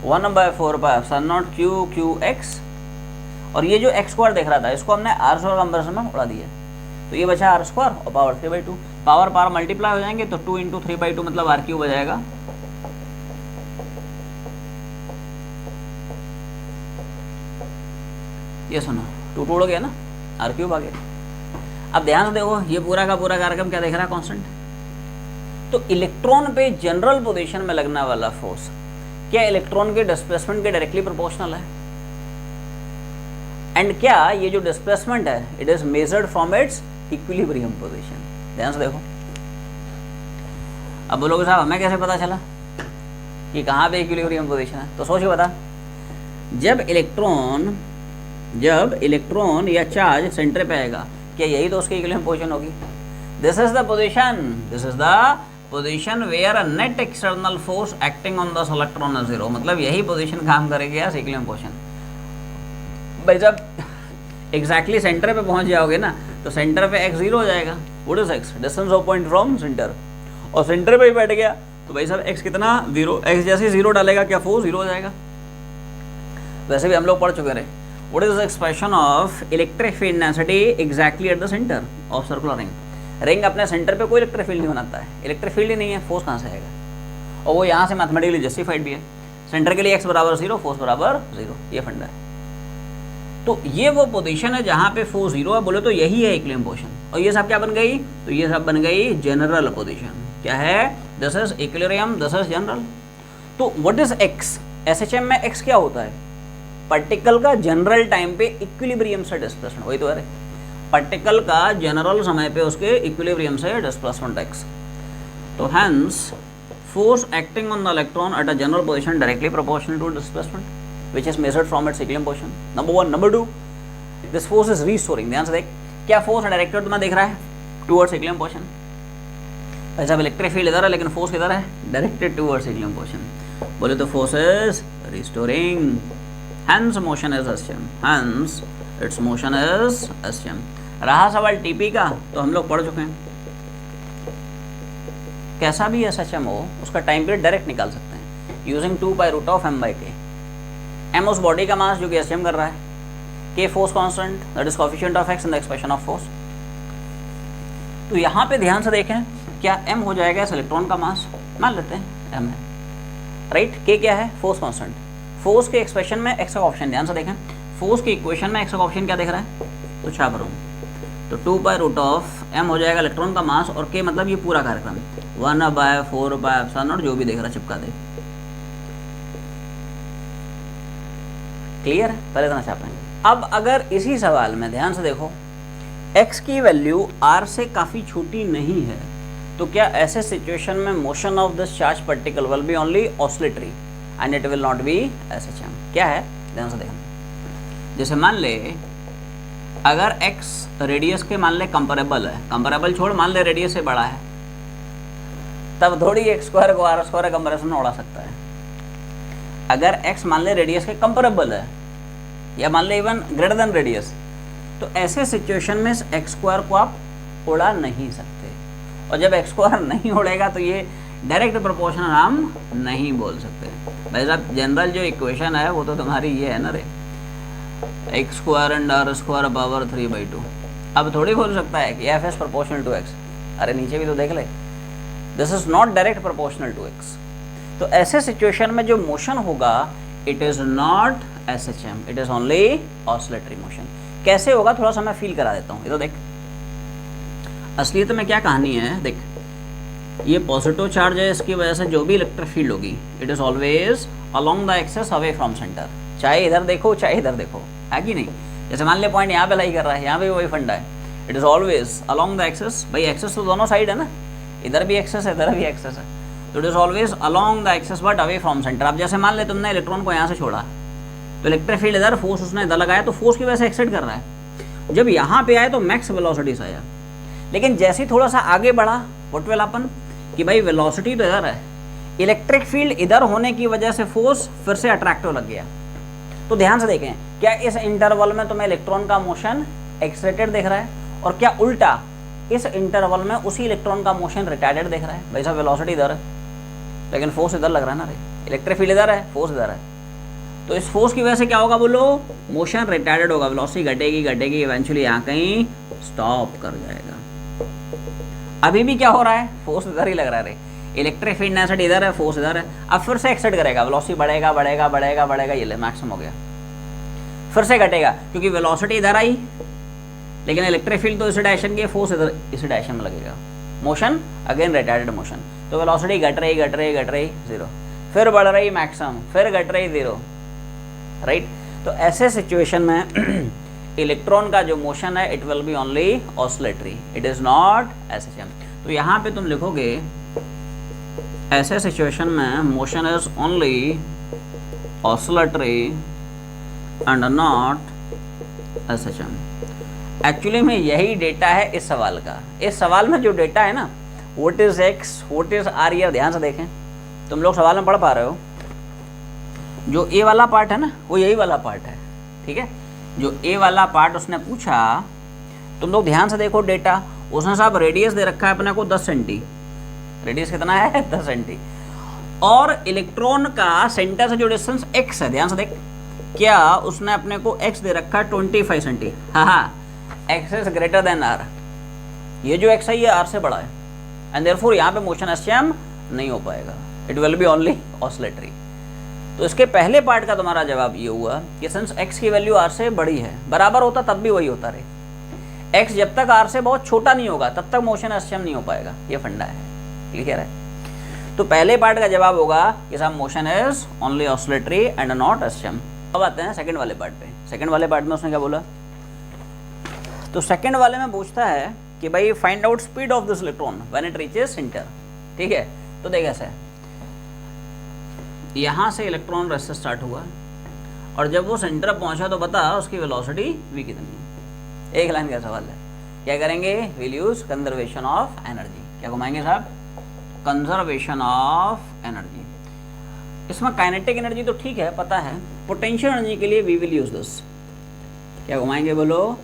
1/4πε0 QQX, और ये जो एक्स स्क्वायर देख रहा था इसको हमने आर स्क्वायर कंपेरिजन में उड़ा दिया, तो ये बचा आर स्क्वायर और पावर 3/2, पावर पावर मल्टीप्लाई हो जाएंगे तो 2 × 3/2 मतलब आर क्यूब हो जाएगा। ये सुनो, 2 टूट गया ना, आर क्यूब आ गया। अब ध्यान से देखो, ये पूरा का पूरा कार्यक्रम क्या देख रहा है, कांस्टेंट। तो इलेक्ट्रॉन पे जनरल पोजीशन में लगने वाला फोर्स क्या इलेक्ट्रॉन के डिस्प्लेसमेंट के डायरेक्टली प्रोपोर्शनल है? एंड क्या ये जो डिस्प्लेसमेंट है it is measured from its equilibrium position? ध्यान से देखो। अब बोलोगे साहब हमें कैसे पता चला कि कहाँ पे इक्विलिब्रियम पोजीशन है? तो सोच के बता, जब इलेक्ट्रॉन या चार्ज सेंटर पे आएगा, क्या यही तो उसकी इक्विलिब्रियम पोजीशन होगी? This is the position where a net external force acting on this electron is 0, मतलब यही पोजीशन काम करेगी यार इक्विलिब्रियम पोजीशन। भाई जब एग्जैक्टली सेंटर पे पहुंच जाओगे ना तो सेंटर पे x 0 हो जाएगा। What is x? Distance of point from centre, और सेंटर पे ही बैठ गया तो भाई साहब x कितना 0, x जैसे 0 डालेगा क्या फोर्स 0 हो जाएगा। वैसे भी हम लोग पढ़ चुके रहे, what is the expression of electric field density exactly at the centre of circular ring. Ring अपने सेंटर पे कोई इलेक्ट्रिक फील्ड नहीं बनाता है, इलेक्ट्रिक फील्ड ही नहीं है, फोर्स कहाँ से आएगा? और वो यहाँ से मैथमेटिकली जस्टिफाइड भी है, सेंटर के लिए x बराबर 0, फोर्स बराबर 0, ये फंडा है। तो ये वो पोजीशन है जहाँ पे फोर्स 0 है, बोले तो यही है इक्विलिब्रियम पोजीशन। और ये सब क्या बन गई? तो ये सब बन गई जनरल पोजीशन। क्या है? This is equilibrium, this is general. तो व्हाट इज x? एसएचएम में x क्या होता है? पार्टिकल का जनरल टाइम पे इक्विलिब्रियम से डिस्प्लेसमेंट, वही तो है, पार्टिकल का जनरल समय पे उसके इक्विलिब्रियम से डिस्प्लेसमेंट x। तो hence force acting on the electron at a general position directly proportional to displacement which is measured from its equilibrium position. Number 1. Number 2, this force is restoring. ध्यान से देख, क्या force directed तुम्हें दिख रहा है towards equilibrium position? ऐसा electric field इधर है लेकिन फोर्स किधर है? Directed towards equilibrium position. बोले तो force is restoring, hence motion is SCM, hence its motion is SCM। रहा सवाल टीपी का, तो हम लोग पढ़ चुके हैं, कैसा भी SHM हो उसका टाइम पीरियड डायरेक्ट निकाल सकते हैं यूजिंग 2π√m/k। m उस बॉडी का मास जो कि एसएम कर रहा है, k force constant, that is coefficient of x in the expression of force. तो यहाँ पे ध्यान से देखें, क्या m हो जाएगा इस इलेक्ट्रॉन का मास, मान लेते हैं m है, राइट। k क्या है? Force constant. फोर्स के एक्सप्रेशन में x का ऑप्शन, ध्यान से देखें, फोर्स के इक्वेशन में x का ऑप्शन क्या दिख रहा है? तो छाप रहा हूँ, तो 2π√m हो जाएगा इलेक्ट्रॉन का मास, और k मतलब ये पूरा कार्यक्रम। 1/4 जो भी देख रहा चिपका दे। क्लियर है? पहले इतना छापेंगे। अब अगर इसी सवाल में ध्यान से देखो x की वैल्यू r से काफ़ी छोटी नहीं है, तो क्या ऐसे सिचुएशन में motion of this charge particle will be only oscillatory and it will not be SHM। क्या है? ध्यान से देखना। जैसे मान ले अगर x रेडियस के मान ले कंपेरेबल है, कंपेरेबल छोड़, मान ले रेडियस से बड़ा है, तब थोड़ी x स्क्वायर को r स्क्वायर कंपेरिजन में उड़ा सकता है। अगर x मान ले रेडियस के कंपेरेबल है या मान ले इवन ग्रेटर देन रेडियस, तो ऐसे सिचुएशन में इस x स्क्वायर को आप उड़ा नहीं सकते। और जब x स्क्वायर नहीं उड़ेगा तो ये डायरेक्ट प्रोपोर्शनल हम नहीं बोल सकते। भाई साहब जनरल जो इक्वेशन है वो तो तुम्हारी ये है ना रे, x square and r square power 3/2। अब थोड़ी बोल सकता है कि f is proportional to x। अरे नीचे भी तो देख ले, this is not direct proportional to x। तो ऐसे सिचुएशन में जो मोशन होगा it is not SHM, it is only oscillatory motion. कैसे होगा थोड़ा सा मैं फील करा देता हूँ। ये तो देख, असलियत में क्या कहानी है, देख ये पॉजिटिव चार्ज है, इसकी वजह से जो भी इलेक्ट्रिक फील्ड होगी it is always along the axis away from centre. चाहे इधर देखो चाहे इधर देखो, है कि नहीं? जैसे मान ले पॉइंट यहाँ पे लाई कर रहा है, यहाँ पे वही फंडा है, it is always along the axis. भाई एक्सेस तो दोनों साइड है ना, इधर भी एक्सेस है इधर भी एक्सेस है, तो it is always along the axis but away from centre. अब जैसे मान ले तुमने इलेक्ट्रॉन को यहाँ से छोड़ा, तो इलेक्ट्रिक फील्ड इधर, फोर्स उसने इधर लगाया, तो फोर्स की वजह से एक्साइट कर रहा है। जब यहाँ पे आए तो मैक्स वेलोसिटी से आया, लेकिन जैसे ही थोड़ा सा आगे बढ़ा व्हाट विल हैपन कि भाई वेलोसिटी तो इधर है, इलेक्ट्रिक फील्ड इधर होने की वजह से फोर्स फिर से अट्रैक्टिव लग गया। तो ध्यान से देखें, क्या इस इंटरवल में तुम्हें इलेक्ट्रॉन का मोशन एक्सलेटेड दिख रहा है, और क्या उल्टा इस इंटरवल में उसी इलेक्ट्रॉन का मोशन रिटार्डेड दिख रहा है? भाई साहब वेलोसिटी इधर है लेकिन फोर्स इधर लग रहा है ना रे, इलेक्ट्रिक फील्ड इधर है फोर्स इधर है, तो इस फोर्स की वजह से क्या होगा बोलो? मोशन रिटार्डेड होगा, वेलोसिटी घटेगी घटेगी, इवेंचुअली यहाँ कहीं स्टॉप कर जाएगा। अभी भी क्या हो रहा है, फोर्स इधर ही लग रहा है रे, इलेक्ट्रिक फील्ड नेसेट इधर है, फोर्स इधर है। अब फिर से एक्साइट करेगा, वेलोसिटी बढ़ेगा बढ़ेगा बढ़ेगा बढ़ेगा, ये ले मैक्सिमम हो गया, फिर से घटेगा क्योंकि वेलोसिटी इधर आई लेकिन इलेक्ट्रिक फील्ड तो इस डायरेक्शन की, फोर्स इधर इस डायरेक्शन में लगेगा, मोशन अगेन रिटार्डेड मोशन। तो वेलोसिटी घट रही घट रही घट रही जीरो, फिर बढ़ रही मैक्सिमम, फिर घट रही जीरो, राइट। तो ऐसे सिचुएशन में इलेक्ट्रॉन का जो मोशन है it will be only oscillatory, it is not SHM। तो यहाँ पे तुम लिखोगे ऐसे सिचुएशन में motion is only oscillatory and not SHM। Actually में यही डेटा है इस सवाल का। इस सवाल में जो डेटा है ना, what is x what is r, ये ध्यान से देखें, तुम लोग सवाल में पढ़ पा रहे हो, जो ए वाला पार्ट है ना वो यही वाला पार्ट है, ठीक है। जो ए वाला पार्ट उसने पूछा, तुम लोग ध्यान से देखो डेटा, उसने साहब रेडियस दे रखा है अपने को 10 सेंटी, रेडियस कितना है 10 सेंटी, और इलेक्ट्रॉन का सेंटर से जो डिस्टेंस x है, ध्यान से देख, क्या उसने अपने को x दे रखा है 25 सेंटी। हाँ, x is greater then r, ये जो x है ये r से बड़ा है, एंड देयरफॉर यहाँ पे मोशन SHM नहीं हो पाएगा, it will be only oscillatory. तो इसके पहले पार्ट का तुम्हारा जवाब ये हुआ कि सिंस x की वैल्यू r से बड़ी है, बराबर होता तब भी वही होता रहे, x जब तक r से बहुत छोटा नहीं होगा तब तक मोशन SHM नहीं हो पाएगा, ये फंडा है, क्लियर है। तो पहले पार्ट का जवाब होगा कि साहब motion is only oscillatory and not SHM। अब आते हैं सेकंड वाले पार्ट पे। सेकंड वाले पार्ट में उसने क्या बोला, तो सेकंड वाले में पूछता है कि भाई find out speed of this electron when it reaches centre, ठीक है। तो देख ऐसे, यहाँ से इलेक्ट्रॉन रेस से स्टार्ट हुआ और जब वो सेंटर पहुँचा तो बता उसकी वेलोसिटी v कितनी है। एक लाइन का सवाल है, क्या करेंगे, will use conservation of energy. क्या घुमाएंगे साहब, कंजर्वेशन ऑफ एनर्जी। इसमें काइनेटिक एनर्जी तो ठीक है पता है, पोटेंशियल एनर्जी के लिए वी विल यूज दिस। क्या घुमाएंगे बोलो,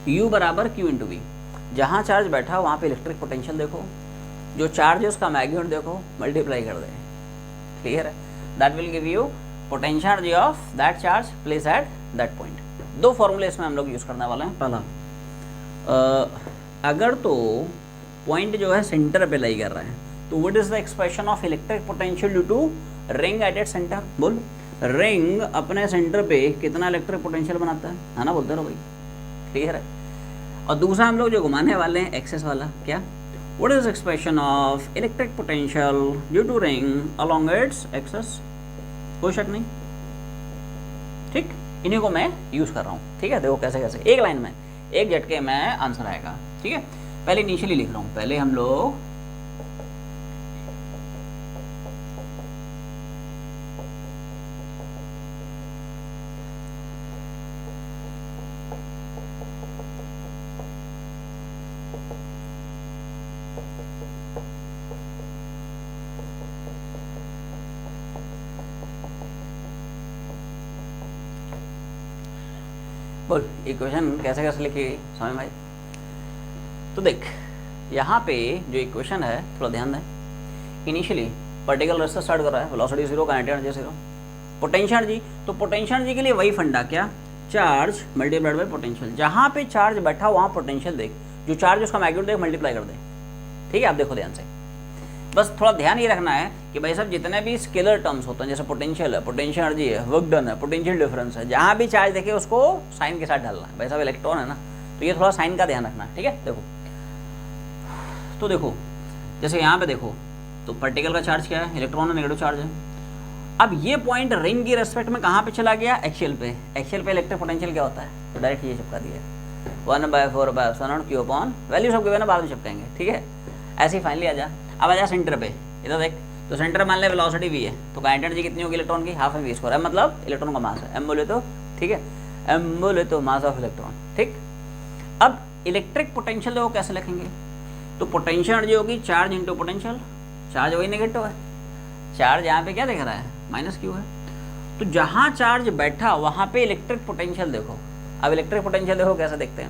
U बराबर Q इंटू वी। जहाँ चार्ज बैठा वहाँ पे इलेक्ट्रिक पोटेंशियल देखो, जो चार्ज है उसका मैग्नीट्यूड देखो, मल्टीप्लाई कर दें, क्लियर है। That will give you potential energy of that charge place at that point. दो फॉर्मूले इसमें हम लोग यूज़ करने वाले हैं। पहला, अगर तो पॉइंट जो है सेंटर पे लाई कर रहा है तो what is the expression of electric potential due to ring at its centre. बोल, रिंग अपने सेंटर पे कितना इलेक्ट्रिक पोटेंशियल बनाता है ना, बोलते रहो भाई, क्लियर है। और दूसरा हम लोग जो घुमाने वाले हैं एक्सेस वाला, क्या what is expression of electric potential due to ring along its axis? कोई शक नहीं, ठीक, इन्हीं को मैं यूज कर रहा हूँ, ठीक है। देखो कैसे कैसे एक लाइन में एक झटके में आंसर आएगा, ठीक है। पहले इनिशियली लिख रहा हूँ, पहले हम लोग बोल इक्वेशन कैसे कैसे लिखी समझ में आई? तो देख यहाँ पे जो इक्वेशन है थोड़ा ध्यान दें। इनिशियली पर्टिकुलर से स्टार्ट कर रहा है, वेलोसिटी 0, काइनेटिक एनर्जी 0, पोटेंशियल जी, तो पोटेंशियल जी के लिए वही फंडा क्या, चार्ज मल्टीप्लाइड बाय पोटेंशियल। जहाँ पे चार्ज बैठा वहाँ पोटेंशियल देख, जो चार्ज उसका मैग्नीट्यूड देख मल्टीप्लाई कर दे, ठीक है। आप देखो ध्यान से, बस थोड़ा ध्यान ये रखना है कि भाई साहब जितने भी स्केलर टर्म्स होते हैं, जैसे पोटेंशियल है, पोटेंशियल एनर्जी है, वर्क डन है, पोटेंशियल डिफरेंस है, जहाँ भी चार्ज देखे उसको साइन के साथ डालना है। भाई साहब इलेक्ट्रॉन है ना, तो ये थोड़ा साइन का ध्यान रखना, ठीक है। देखो तो देखो जैसे यहाँ पे देखो तो पार्टिकल का चार्ज क्या है, इलेक्ट्रॉन है, नेगेटिव चार्ज है। अब ये पॉइंट रिंग की रेस्पेक्ट में कहाँ पे चला गया, एक्सियल पे। एक्सियल पे इलेक्ट्रिक पोटेंशियल क्या होता है, तो डायरेक्ट ये चिपका दिया 1/4/q/, वैल्यू सब गिवन है, बाद में चिपकाएंगे, ठीक है। ऐसे ही फाइनली आ जा। अब आ जा सेंटर पे, इधर देख, तो सेंटर मान ले वेलोसिटी v है, तो काइनेटिक एनर्जी कितनी होगी इलेक्ट्रॉन की, हाफ m v², है मतलब इलेक्ट्रॉन का मास है, m बोले तो, ठीक है, m बोले तो मास ऑफ इलेक्ट्रॉन, ठीक। अब इलेक्ट्रिक पोटेंशियल देखो कैसे लिखेंगे, तो पोटेंशियल एनर्जी होगी चार्ज इंटू पोटेंशियल, चार्ज वही नेगेटिव है, चार्ज यहाँ पे क्या दिख रहा है -q है, तो जहाँ चार्ज बैठा वहाँ पे इलेक्ट्रिक पोटेंशियल देखो। अब इलेक्ट्रिक पोटेंशियल देखो कैसे देखते हैं।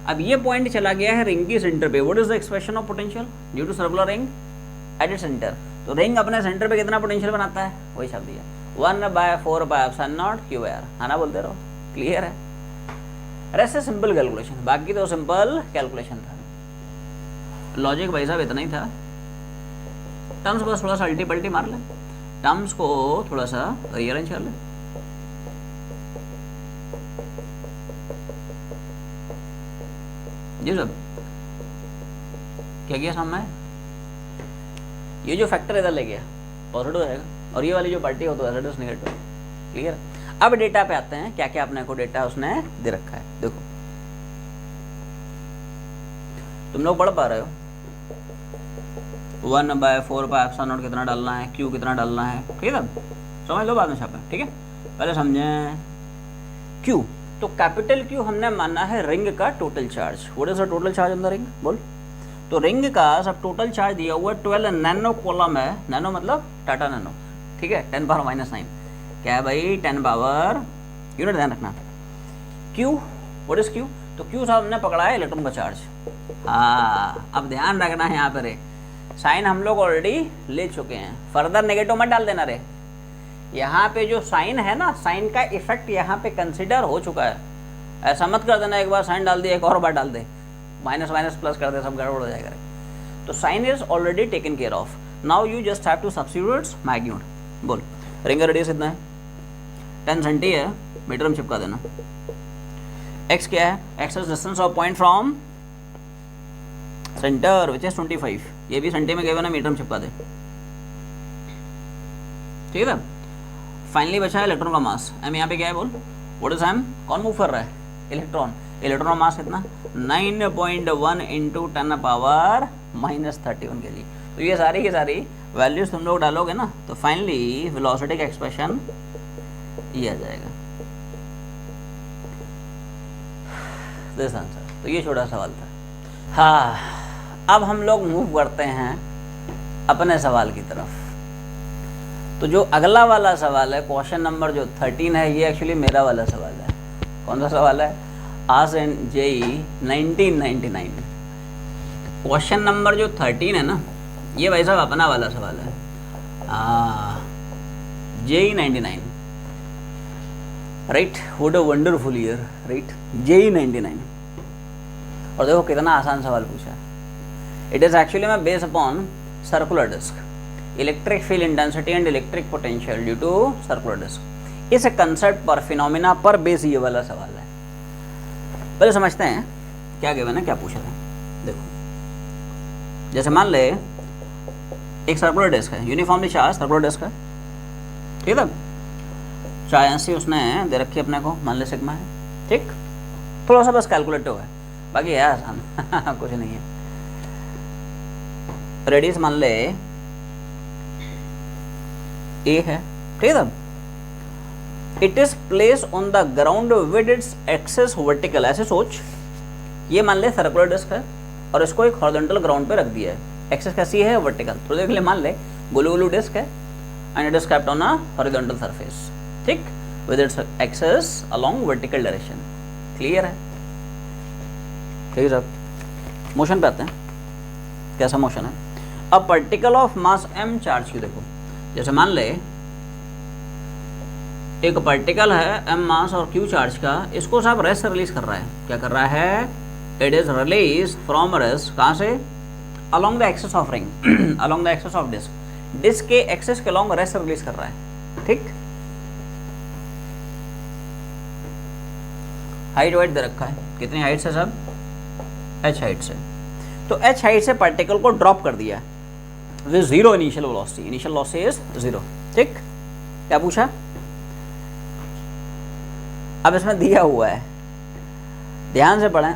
अब ये पॉइंट चला गया है रिंग की सेंटर पे, what is the expression of potential due to circular ring at its centre. तो रिंग अपने सेंटर पे कितना पोटेंशियल बनाता है, वही शब्द दिया 1/4/0 q/r, है ना, बोलते रहो, क्लियर है। ऐसे सिंपल कैलकुलेशन, बाकी तो सिंपल कैलकुलेशन था, लॉजिक भाई साहब इतना ही था। टर्म्स बस थोड़ा सा अल्टी पल्टी मार ले, टर्म्स को थोड़ा सा रीअरेंज कर ले। जी सब क्या किया सामने, ये जो फैक्टर इधर ले गया पॉजिटिव रहेगा, और ये वाली जो पार्टी हो तो एसिडस नेगेटिव, क्लियर। अब डेटा पे आते हैं, क्या क्या अपने को डेटा उसने दे रखा है। देखो तुम लोग पढ़ पा रहे हो, 1/4/0 कितना डालना है, q कितना डालना है, ठीक है, समझ लो, बाद में छापे, ठीक है। पहले समझें q, तो कैपिटल Q हमने माना है रिंग का total charge. What is the total charge in the ring, बोल। तो रिंग का सब टोटल चार्ज दिया हुआ 12 नैनो कॉलम है, नैनो मतलब टाटा नैनो, ठीक है, 10⁻⁹ क्या है भाई, 10 पावर यूनिट, ध्यान रखना। Q, व्हाट इज Q, तो Q साहब हमने पकड़ा है इलेक्ट्रॉन का चार्ज। हाँ अब ध्यान रखना है यहाँ पर, साइन हम लोग ऑलरेडी ले चुके हैं, फर्दर नेगेटिव मत डाल देना रे। यहाँ पे जो साइन है ना, साइन का इफेक्ट यहाँ पे कंसिडर हो चुका है, ऐसा मत कर देना एक बार साइन डाल दिया एक और बार डाल दे, माइनस माइनस प्लस कर दे, सब गड़बड़ हो जाएगा। तो sign is already taken care of, now you just have to substitute magnitude. बोल रिंग का रेडियस कितना है, 10 सेंटी है, मीटर में चिपका देना। x क्या है, x is distance of point from centre which is 25, ये भी सेंटी में गिवन है, मीटर में चिपका दे, ठीक है। फाइनली बचा है इलेक्ट्रॉन का मास, m यहाँ पे क्या है बोल, व्हाट इज m, कौन मूव कर रहा है, इलेक्ट्रॉन। इलेक्ट्रॉन का मास कितना, 9.1 इंटू 10⁻31 kg। तो ये सारी की सारी वैल्यूज तुम लोग डालोगे ना, तो फाइनली वेलोसिटी का एक्सप्रेशन ये आ जाएगा, दिस आंसर। तो ये छोटा सवाल था। हाँ अब हम लोग मूव करते हैं अपने सवाल की तरफ। तो जो अगला वाला सवाल है, क्वेश्चन नंबर जो 13 है, ये एक्चुअली मेरा वाला सवाल है। कौन सा सवाल है, आस एंड JEE 1999। क्वेश्चन नंबर जो 13 है ना, ये भाई साहब अपना वाला सवाल है, JEE 99, right, what a wonderful year, right, JEE 99। और देखो कितना आसान सवाल पूछा। इट इज़ एक्चुअली में based upon circular disc, electric field intensity and electric potential due to circular disc. इस कंसेप्ट पर, फिनोमिना पर बेस ये वाला सवाल है। पहले समझते हैं क्या गिवन है, क्या पूछा था। देखो जैसे मान ले एक सर्कुलर डिस्क है, यूनिफॉर्मली चार्ज सर्कुलर डिस्क है, ठीक है, चाहे उसने दे रखी अपने को, मान ले सिग्मा है, ठीक, थोड़ा सा बस कैलकुलेटिव है, बाकी है आसान कुछ नहीं है। रेडियस मान ले ए है, ठीक है, it is place on the ground with its axis vertical, ऐसे सोच, ये मान ले सर्कुलर डिस्क है और इसको एक हॉरिजॉन्टल ग्राउंड पे रख दिया है, एक्सेस कैसी है, वर्टिकल, तो देख ले मान ले गोलू गोलू डिस्क है and it is kept on a horizontal surface, ठीक, with its axis along vertical direction, clear है, ठीक है। मोशन पे आते हैं, कैसा मोशन है, a particle of mass m charge Q, देखो जैसे मान ले एक पार्टिकल है m मास और q चार्ज का, इसको साहब रेस्ट से रिलीज कर रहा है, क्या कर रहा है, it is release from rest, कहाँ से, along the axis of ring along the axis of disc, disc के एक्सेस के अलोंग रेस्ट से रिलीज कर रहा है, ठीक, हाइट वाइट दे रखा है, कितनी हाइट से सब, h हाइट से, तो h हाइट से पार्टिकल को ड्रॉप कर दिया with zero initial velocity, initial velocity is zero, ठीक, क्या पूछा, अब इसमें दिया हुआ है, ध्यान से पढ़ें,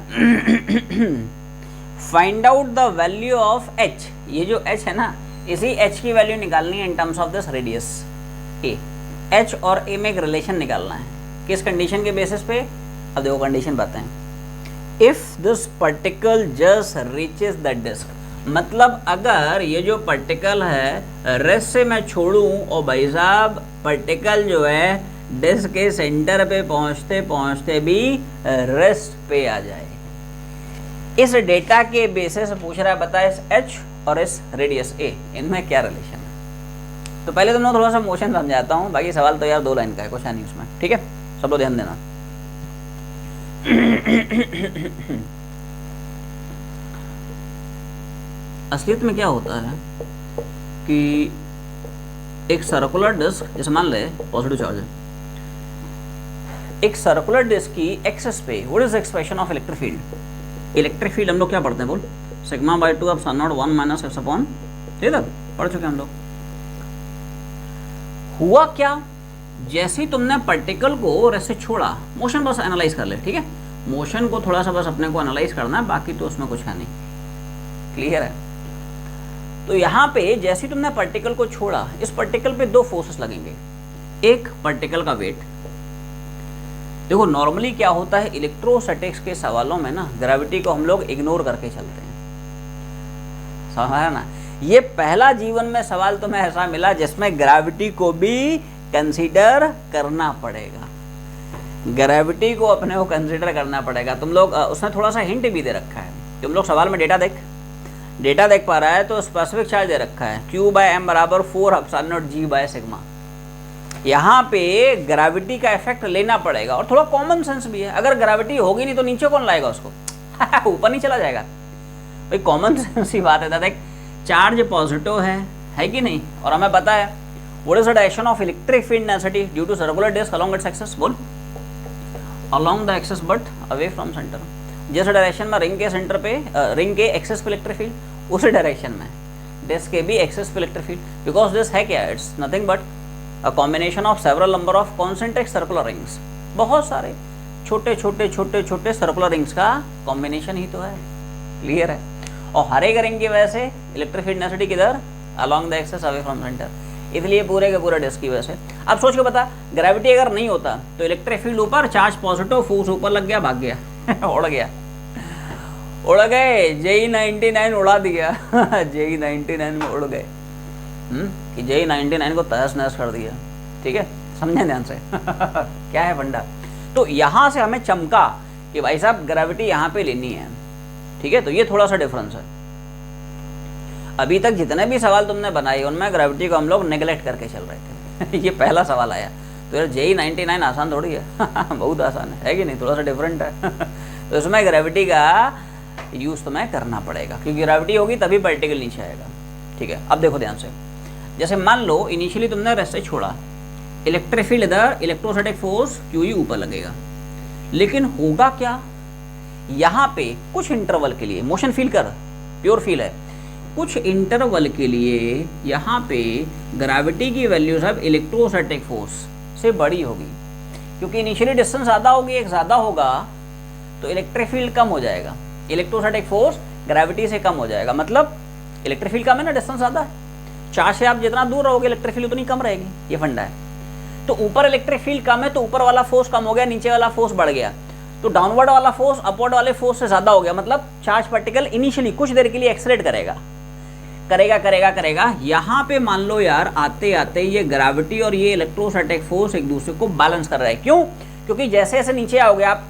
find out the value of h, ये जो h है ना, इसी h की वैल्यू निकालनी है in terms of this radius a, h और a में एक रिलेशन निकालना है, किस कंडीशन के बेसिस पे, अब देखो कंडीशन बताएं, if this particle just reaches the disc, मतलब अगर ये जो पार्टिकल है रेस्ट से मैं छोड़ूं और भाई साहब पार्टिकल जो है डिस्क के सेंटर पे पहुंचते पहुंचते भी रेस्ट पे आ जाए, इस डेटा के बेसिस से पूछ रहा है, बता इस h और इस रेडियस a इनमें क्या रिलेशन है। तो पहले तुम लोग थोड़ा सा मोशन समझाता हूँ, बाकी सवाल तो यार 2 लाइन का है, कुछ है नहीं उसमें, ठीक है, सब लोग ध्यान देना। असलियत में क्या होता है कि एक सर्कुलर डिस्क, जैसे मान ले पॉजिटिव चार्ज है, एक सर्कुलर डिस्क की एक्सेस पे what is expression of electric field, electric field हम लोग क्या पढ़ते हैं, बोल, sigma bye 2 epsilon not 1 minus x upon, ठीक है, पढ़ चुके हम लोग। हुआ क्या, जैसे ही तुमने पार्टिकल को रेस्ट से छोड़ा, मोशन बस एनालाइज कर ले, ठीक है, मोशन को थोड़ा सा बस अपने को एनालाइज करना है, बाकी तो उसमें कुछ है नहीं, क्लियर है। तो यहाँ पे जैसे ही तुमने पार्टिकल को छोड़ा, इस पार्टिकल पे 2 फोर्सेस लगेंगे, एक पार्टिकल का वेट, देखो नॉर्मली क्या होता है इलेक्ट्रोस्टैटिक्स के सवालों में ना, ग्रेविटी को हम लोग इग्नोर करके चलते हैं, समझा ना, ये पहला जीवन में सवाल तुम्हें ऐसा मिला जिसमें ग्रेविटी को भी कंसीडर करना पड़ेगा, ग्रेविटी को अपने को कंसीडर करना पड़ेगा। तुम लोग उसने थोड़ा सा हिंट भी दे रखा है, तुम लोग सवाल में डेटा देख पा रहा है, तो स्पेसिफिक चार्ज दे रखा है Q/m बराबर 4 एप्सिलॉन नॉट G/सिग्मा, यहाँ पे ग्रेविटी का इफेक्ट लेना पड़ेगा, और थोड़ा कॉमन सेंस भी है, अगर ग्रेविटी होगी नहीं तो नीचे कौन लाएगा उसको ऊपर नहीं चला जाएगा, भाई कॉमन सेंस ही बात है। देख चार्ज पॉजिटिव है कि नहीं, और हमें पता है what is the direction of electric field density due to circular disc along its axis, बोल, along the axis but away from centre, जिस डायरेक्शन में रिंग के सेंटर पे रिंग के एक्सिस पे इलेक्ट्रिक फील्ड, उसी डायरेक्शन में डिस्क के भी एक्सिस पे इलेक्ट्रिक फील्ड, बिकॉज दिस है क्या, it's nothing but a combination of several number of concentric circular rings, बहुत सारे छोटे छोटे सर्कुलर रिंग्स का कॉम्बिनेशन ही तो है, क्लियर है, और हर एक रिंग की वजह से इलेक्ट्रिक फील्ड डेंसिटी किधर, along the axis away from centre, इसलिए पूरे के पूरे डिस्क की वजह से। अब सोच के बता, ग्रेविटी अगर नहीं होता तो इलेक्ट्रिक फील्ड ऊपर, चार्ज पॉजिटिव, फोर्स ऊपर लग गया, भाग गया उड़ गया, उड़ गए, JE99 उड़ा दिया JE99 में उड़ गए, कि JE99 को तहस नहस कर दिया, ठीक है, समझे ध्यान से क्या है फंडा। तो यहाँ से हमें चमका कि भाई साहब ग्रेविटी यहाँ पे लेनी है, ठीक है, तो ये थोड़ा सा डिफरेंस है। अभी तक जितने भी सवाल तुमने बनाए उनमें ग्रेविटी को हम लोग नेगलेक्ट करके चल रहे थे ये पहला सवाल आया, तो यार JE99 आसान थोड़ी है बहुत आसान है कि नहीं, थोड़ा सा डिफरेंट है तो इसमें ग्रेविटी का यूज़ तुम्हें करना पड़ेगा, क्योंकि ग्रेविटी होगी तभी पार्टिकल नीचे आएगा, ठीक है। अब देखो ध्यान से, जैसे मान लो इनिशियली तुमने रेस्ट से छोड़ा, इलेक्ट्रिक फील्ड इधर, इलेक्ट्रोस्टैटिक फोर्स QE ऊपर लगेगा, लेकिन होगा क्या, यहाँ पे कुछ इंटरवल के लिए, मोशन फील कर, प्योर फील है, कुछ इंटरवल के लिए यहाँ पे ग्रेविटी की वैल्यू सब इलेक्ट्रोस्टैटिक फोर्स से बड़ी होगी, क्योंकि इनिशियली डिस्टेंस ज़्यादा होगी, एक ज़्यादा होगा तो इलेक्ट्रिक फील्ड कम हो जाएगा, इलेक्ट्रोस्टैटिक फोर्स ग्रेविटी से कम हो जाएगा। मतलब इलेक्ट्रिक फील्ड कम है ना, डिस्टेंस ज़्यादा है, चार्ज से आप जितना दूर रहोगे इलेक्ट्रिक फील्ड उतनी कम रहेगी, ये फंडा है। तो ऊपर इलेक्ट्रिक फील्ड कम है तो ऊपर वाला फोर्स कम हो गया, नीचे वाला फोर्स बढ़ गया, तो डाउनवर्ड वाला फोर्स अपवर्ड वाले फोर्स से ज़्यादा हो गया। मतलब चार्ज पार्टिकल इनिशियली कुछ देर के लिए एक्सलेट करेगा करेगा करेगा करेगा। यहाँ पे मान लो यार आते आते ये ग्रेविटी और ये इलेक्ट्रोस्टैटिक फोर्स एक दूसरे को बैलेंस कर रहा है। क्यों? क्योंकि जैसे जैसे नीचे आओगे आप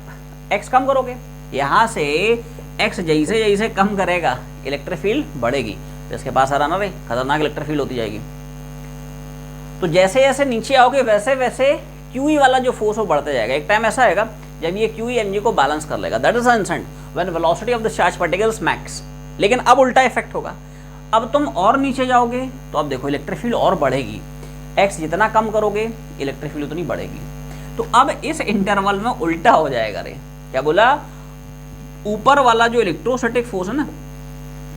एक्स कम करोगे, यहाँ से एक्स जैसे जैसे कम करेगा इलेक्ट्रिक फील्ड बढ़ेगी, तो इसके पास आ रहा ना भाई, खतरनाक इलेक्ट्रिक फील्ड होती जाएगी। तो जैसे जैसे नीचे आओगे वैसे वैसे क्यूई वाला जो फोर्स वो बढ़ते जाएगा। एक टाइम ऐसा आएगा जब ये क्यूई एनजी को बैलेंस कर लेगा, that is the instant when velocity of the charge particles max. लेकिन अब उल्टा इफेक्ट होगा, अब तुम और नीचे जाओगे तो अब देखो इलेक्ट्रिक फील्ड और बढ़ेगी, एक्स जितना कम करोगे इलेक्ट्रिक फील्ड उतनी बढ़ेगी। तो अब इस इंटरवल में उल्टा हो जाएगा। रे क्या बोला? ऊपर वाला जो इलेक्ट्रोस्टैटिक फोर्स है ना,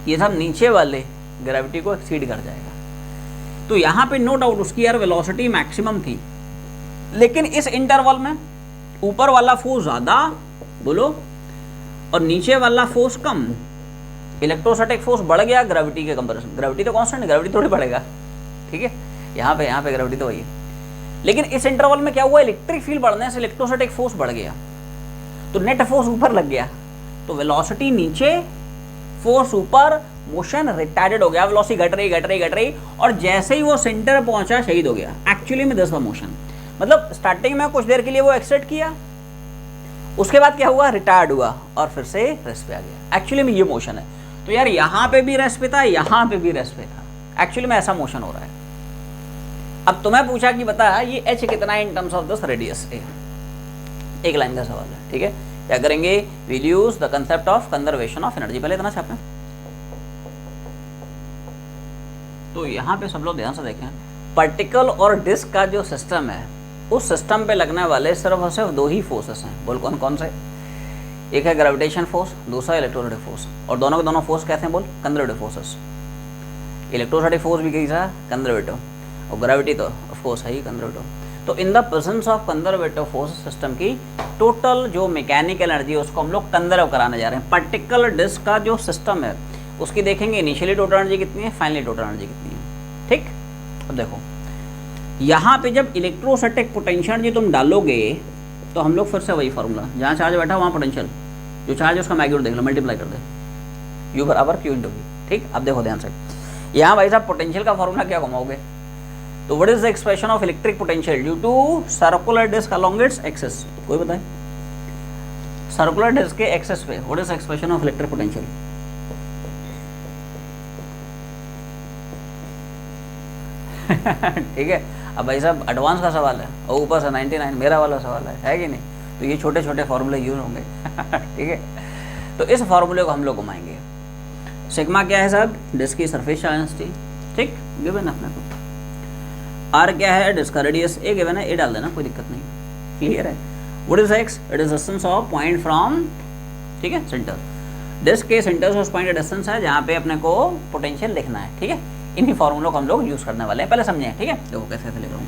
ये सब नीचे वाले ग्रेविटी को एक्सीड कर जाएगा। तो यहाँ पे नो डाउट उसकी यार वेलोसिटी मैक्सिमम थी, लेकिन इस इंटरवल में ऊपर वाला फोर्स ज़्यादा बोलो और नीचे वाला फोर्स कम, इलेक्ट्रोस्टैटिक फोर्स बढ़ गया ग्रेविटी के कंपैरिजन। ग्रेविटी तो कांस्टेंट है, ग्रेविटी थोड़ी बढ़ेगा, ठीक है। यहाँ पे ग्रेविटी तो वही है, लेकिन इस इंटरवल में क्या हुआ, इलेक्ट्रिक फील्ड बढ़ने से इलेक्ट्रोस्टैटिक फोर्स बढ़ गया, तो नेट फोर्स ऊपर लग गया, तो वेलोसिटी नीचे फोर्स ऊपर, मोशन रिटार्डेड हो गया, वेलोसिटी घट रही और जैसे ही वो सेंटर पहुंचा शहीद हो गया। एक्चुअली में दिस द मोशन, मतलब स्टार्टिंग में कुछ देर के लिए वो एक्सलेट किया, उसके बाद क्या हुआ, रिटायर्ड हुआ और फिर से रेस्ट पे आ गया। एक्चुअली में ये मोशन है। तो यार यहाँ पे भी रेस्ट पे था, यहाँ पे भी रेस्ट पे था, एक्चुअली में ऐसा मोशन हो रहा है। अब तुम्हें पूछा कि बता ये एच कितना है in terms of this radius a, एक लाइन का सवाल है, ठीक है। क्या करेंगे, will use the concept of conservation of energy. पहले इतना छापें। तो यहाँ पे सब लोग ध्यान से देखें, पार्टिकल और डिस्क का जो सिस्टम है, उस सिस्टम पे लगने वाले सिर्फ और सिर्फ दो ही फोर्सेस हैं। बोल कौन कौन से? एक है ग्रेविटेशन फोर्स, दूसरा इलेक्ट्रोस्टैटिक फोर्स, और दोनों के दोनों फोर्स कहते हैं बोल कंजर्वेटिव फोर्सेस। इलेक्ट्रोस्टैटिक फोर्स भी कैसा कंजर्वेटिव, और ग्रेविटी तो ऑफ कोर्स है ही कंजर्वेटिव। तो in the presence of conservative force system की टोटल जो मैकेनिकल एनर्जी है उसको हम लोग कंजर्व कराने जा रहे हैं। पार्टिकल डिस्क का जो सिस्टम है उसकी देखेंगे इनिशियली टोटल एनर्जी कितनी है, फाइनली टोटल एनर्जी कितनी है, ठीक। अब देखो यहाँ पे जब इलेक्ट्रोस्टैटिक पोटेंशियल एनर्जी तुम डालोगे तो हम लोग फिर से वही फार्मूला, जहाँ चार्ज बैठा वहाँ पोटेंशियल, जो चार्ज है उसका मैग्नीट्यूड देख लो, मल्टीप्लाई कर दे, U बराबर Q इंटू V, ठीक। अब देखो ध्यान से, यहाँ भाई साहब पोटेंशियल का फार्मूला क्या घुमाओगे, तो what is the expression of electric potential due to circular disc along its axis. कोई बताए सर्कुलर डिस्क के एक्सिस पे what is the expression of electric potential? ठीक है। अब भाई साहब एडवांस का सवाल है और ऊपर से 99 मेरा वाला सवाल है कि नहीं, तो ये छोटे छोटे फार्मूले यूज होंगे। ठीक है, तो इस फार्मूले को हम लोग घुमाएंगे। सिग्मा क्या है साहब, डिस्क की सरफेस चार्ज थी, ठीक, गिवन अपने को। आर क्या है, डिस्क का रेडियस ए गिवन है, ए डाल देना, कोई दिक्कत नहीं, क्लियर है। What is x, it is distance of point from, ठीक है, सेंटर। डिस्क के सेंटर से उस पॉइंट का डिस्टेंस है जहाँ पे अपने को पोटेंशियल लिखना है, ठीक है। इन्हीं फॉर्मूलों को हम लोग यूज करने वाले हैं, पहले समझें, ठीक है। देखो कैसे कैसे लिख रहा हूँ।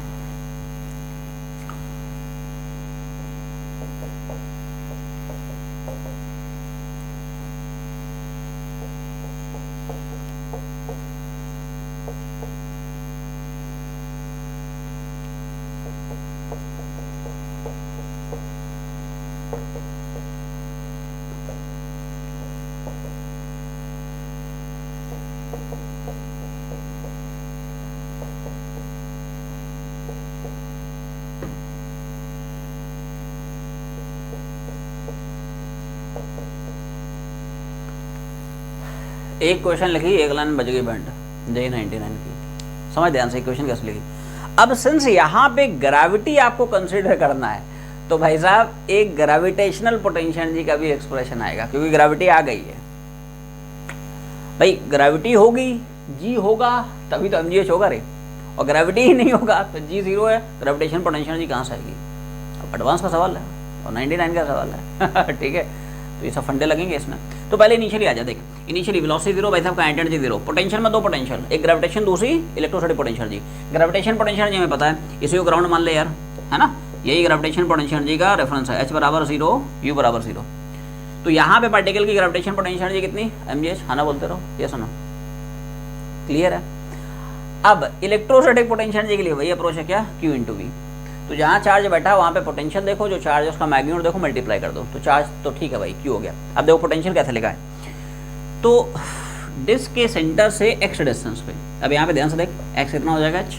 एक क्वेश्चन लिखी, एक लाइन बच गई बैंड J99 की। समझ ध्यान से इक्वेशन कैसे लिखी। अब सिंस यहाँ पे ग्रेविटी आपको कंसीडर करना है तो भाई साहब एक ग्रेविटेशनल पोटेंशियल एनर्जी का भी एक्सप्रेशन आएगा, क्योंकि ग्रेविटी आ गई है भाई। ग्रेविटी होगी, जी होगा तभी तो mgh होगा रे, और ग्रेविटी ही नहीं होगा तो जी जीरो है, ग्रेविटेशन पोटेंशियल एनर्जी कहाँ से आएगी। अब एडवांस का सवाल है और 99 का सवाल है। ठीक है, तो ये सब फंडे लगेंगे इसमें। तो पहले इनिशियली आ जा, देख इनिशियली वेलोसिटी जीरो, भाई साहब का एनर्जी जीरो, पोटेंशियल में दो पोटेंशियल, एक ग्रेविटेशन दूसरी इलेक्ट्रोस्टैटिक पोटेंशियल जी। ग्रेविटेशन पोटेंशियल जी हमें पता है, इसी को ग्राउंड मान ले यार, है ना, यही ग्रेविटेशन पोटेंशियल जी का रेफरेंस है, h बराबर 0 u बराबर 0। तो यहाँ पे पार्टिकल की ग्रेविटेशन पोटेंशियल जी कितनी, mgh, है ना, बोलते रहो, ये सुनो, क्लियर है। अब इलेक्ट्रोस्टैटिक पोटेंशियल जी के लिए वही अप्रोच है क्या, q इंटू वी। तो जहाँ चार्ज बैठा है वहाँ पे पोटेंशियल देखो, जो चार्ज है उसका मैग्नीट्यूड देखो, मल्टीप्लाई कर दो, तो चार्ज तो ठीक है भाई, q हो गया। अब देखो पोटेंशियल कैसे लिखा है, तो डिस्क के सेंटर से x डिस्टेंस पे, अब यहाँ पे ध्यान से देख x कितना हो जाएगा, h।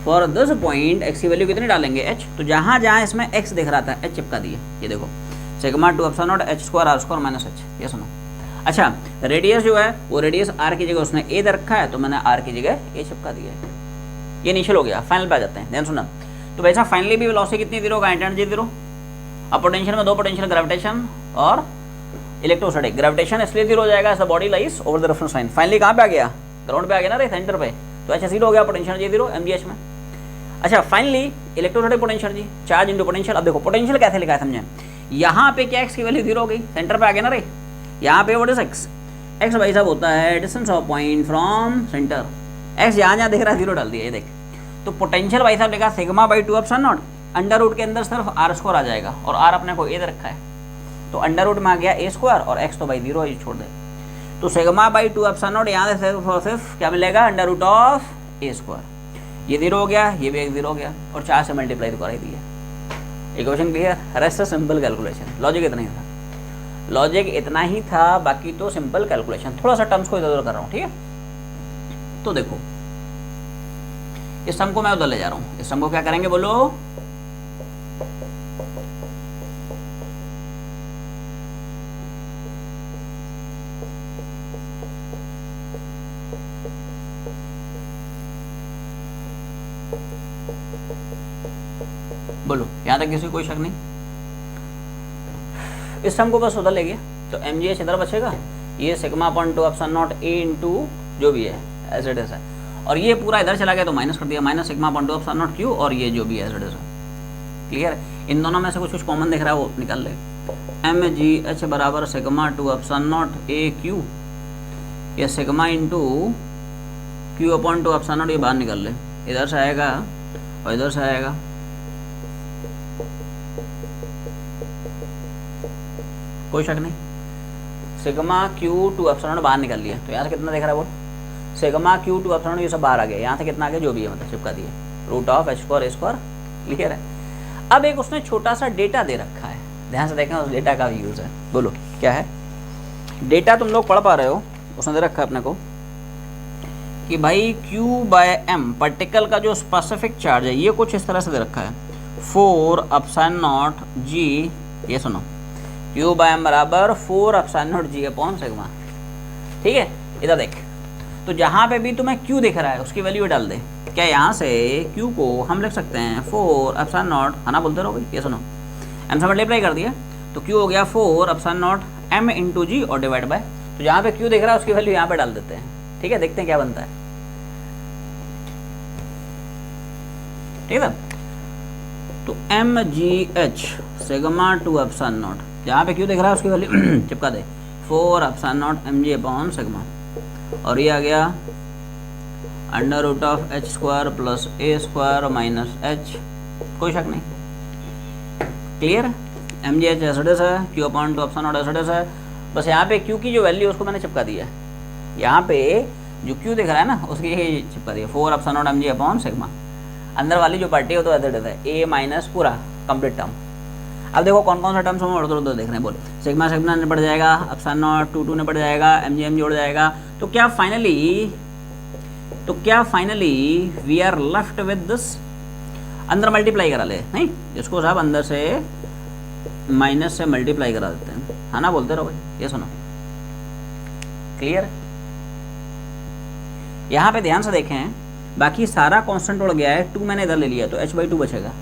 For this point x की वैल्यू कितनी डालेंगे, h। तो जहाँ जहाँ इसमें x दिख रहा था h चिपका दिए, ये देखो sigma 2 epsilon not h square r square minus h, ये सुनो। अच्छा रेडियस जो है वो रेडियस r की जगह उसने a दे रखा है, तो मैंने r की जगह a चिपका दिया है। ये इनिशियल हो गया, फाइनल पे आ जाते हैं, ध्यान सुना। तो वैसा फाइनली भी वेलोसिटी कितनी जीरो का, एनर्जी जीरो। अब पोटेंशियल में दो पोटेंशियल, ग्रेविटेशन और इलेक्ट्रोस्टैटिक। ग्रेविटेशन इसलिए जीरो हो जाएगा, ऐसा body lies over the reference line. Finally कहाँ पे आ गया, ग्राउंड पे आ गया ना रे, सेंटर पे, तो ऐसा जीरो हो गया, पोटेंशियल जी जीरो mgh में। अच्छा फाइनली इलेक्ट्रोस्टैटिक पोटेंशियल जी, चार्ज इंटू पोटेंशियल। अब देखो पोटेंशियल कैसे लिखा है समझे, यहाँ पे क्या x की वैल्यू जीरो हो गई, सेंटर पे आ गया ना रे, यहाँ पे व्हाट इज x भाई साहब होता है distance of point from centre, x जहाँ जहाँ दिख रहा है जीरो डाल दिया, ये देख। तो पोटेंशियल भाई साहब लिखा sigma by 2 epsilon naught, under root के अंदर सिर्फ r स्क्वायर आ जाएगा, और r अपने को a दे रखा है, तो अंडर रूट में आ गया a स्क्वायर, और x तो भाई जीरो है, छोड़ दे। तो सिग्मा बाई 2 एप्सिलॉन नॉट यहाँ से सिर्फ क्या मिलेगा, under root of a square, ये जीरो हो गया, ये भी एक जीरो हो गया, और 4 से मल्टीप्लाई तो कर ही दिया। Equation clear, rest simple calculation, logic इतना ही था, लॉजिक इतना ही था, बाकी तो सिंपल कैलकुलेशन, थोड़ा सा टर्म्स को इधर उधर कर रहा हूँ, ठीक है। तो देखो इस सम को मैं उधर ले जा रहा हूँ, इस सम को क्या करेंगे बोलो, बोलो, यहाँ तक किसी कोई शक नहीं। इस सम को बस उधर ले गया, तो mgh इधर बचेगा, ये sigma upon 2 epsilon not a into जो भी है एज इट इज है, और ये पूरा इधर चला गया तो माइनस कर दिया, minus sigma upon 2 epsilon not q, और ये जो भी एज इट इज है, क्लियर है। इन दोनों में से कुछ कॉमन दिख रहा है वो निकाल ले, mgh बराबर sigma 2 epsilon not a q, ये sigma into q upon 2 epsilon naught, ये बाहर निकाल ले, इधर से आएगा और इधर से आएगा, कोई शक नहीं। सिग्मा q 2 एप्सिलॉन बाहर निकाल लिया, तो यहाँ से कितना देख रहा है बोल, सिग्मा q 2 एप्सिलॉन ये सब बाहर आ गया, यहाँ से कितना आ गया जो भी है, मतलब चिपका दिए, root of h square a square, क्लियर है। अब एक उसने छोटा सा डेटा दे रखा है, ध्यान से देखें उस डेटा का भी यूज़ है, बोलो क्या है डेटा, तुम लोग पढ़ पा रहे हो, उसने दे रखा है अपने को कि भाई q/m पार्टिकल का जो स्पेसिफिक चार्ज है ये कुछ इस तरह से दे रखा है, 4 एप्सिलॉन नॉट g, ये सुनो q/m बराबर 4 epsilon not g upon sigma, ठीक है। इधर देख, तो जहाँ पे भी तुम्हें q दिख रहा है उसकी वैल्यू डाल दे, क्या यहाँ से q को हम लिख सकते हैं 4 एप्सिलॉन नॉट, है ना, बोलते रहो भाई, ये सुनो m से मल्टीप्लाई कर दिया, तो q हो गया 4 एप्सिलॉन नॉट m इंटू जी और डिवाइड बाय, तो जहाँ पे q दिख रहा है उसकी वैल्यू यहाँ पे डाल देते हैं, ठीक है, देखते हैं क्या बनता है, ठीक है। तो mgh सिग्मा 2 एप्सिलॉन नॉट, जहाँ पे q दिख रहा है उसकी वैल्यू चिपका दे, 4 epsilon naught mg upon sigma, और ये आ गया under root of h square plus a square minus h, कोई शक नहीं, क्लियर। mgh एसिडस है, q अपॉन 2 एप्सिलॉन नॉट एसिडस है, बस यहाँ पे q की जो वैल्यू उसको मैंने चिपका दिया है, यहाँ पे जो q दिख रहा है ना उसकी यही चिपका दिया, 4 epsilon naught mg upon sigma, अंदर वाली जो पार्टी है तो एसिडस है, a माइनस पूरा कंप्लीट टर्म। अब देखो कौन कौन सा टर्म्स हम उधर उधर देख रहे हैं, बोल सिग्मा सिग्मा ने पड़ जाएगा, एप्सिलॉन नॉट 2 2 ने पड़ जाएगा, mg mg जोड़ जाएगा, तो क्या finally we are left with this, अंदर मल्टीप्लाई करा ले, नहीं इसको साहब अंदर से माइनस से मल्टीप्लाई करा देते हैं, है ना, बोलते रहो भाई, ये सुनो, क्लियर। यहाँ पे ध्यान से देखें, बाकी सारा कांस्टेंट उड़ गया है, 2 मैंने इधर ले लिया तो h/2 बचेगा,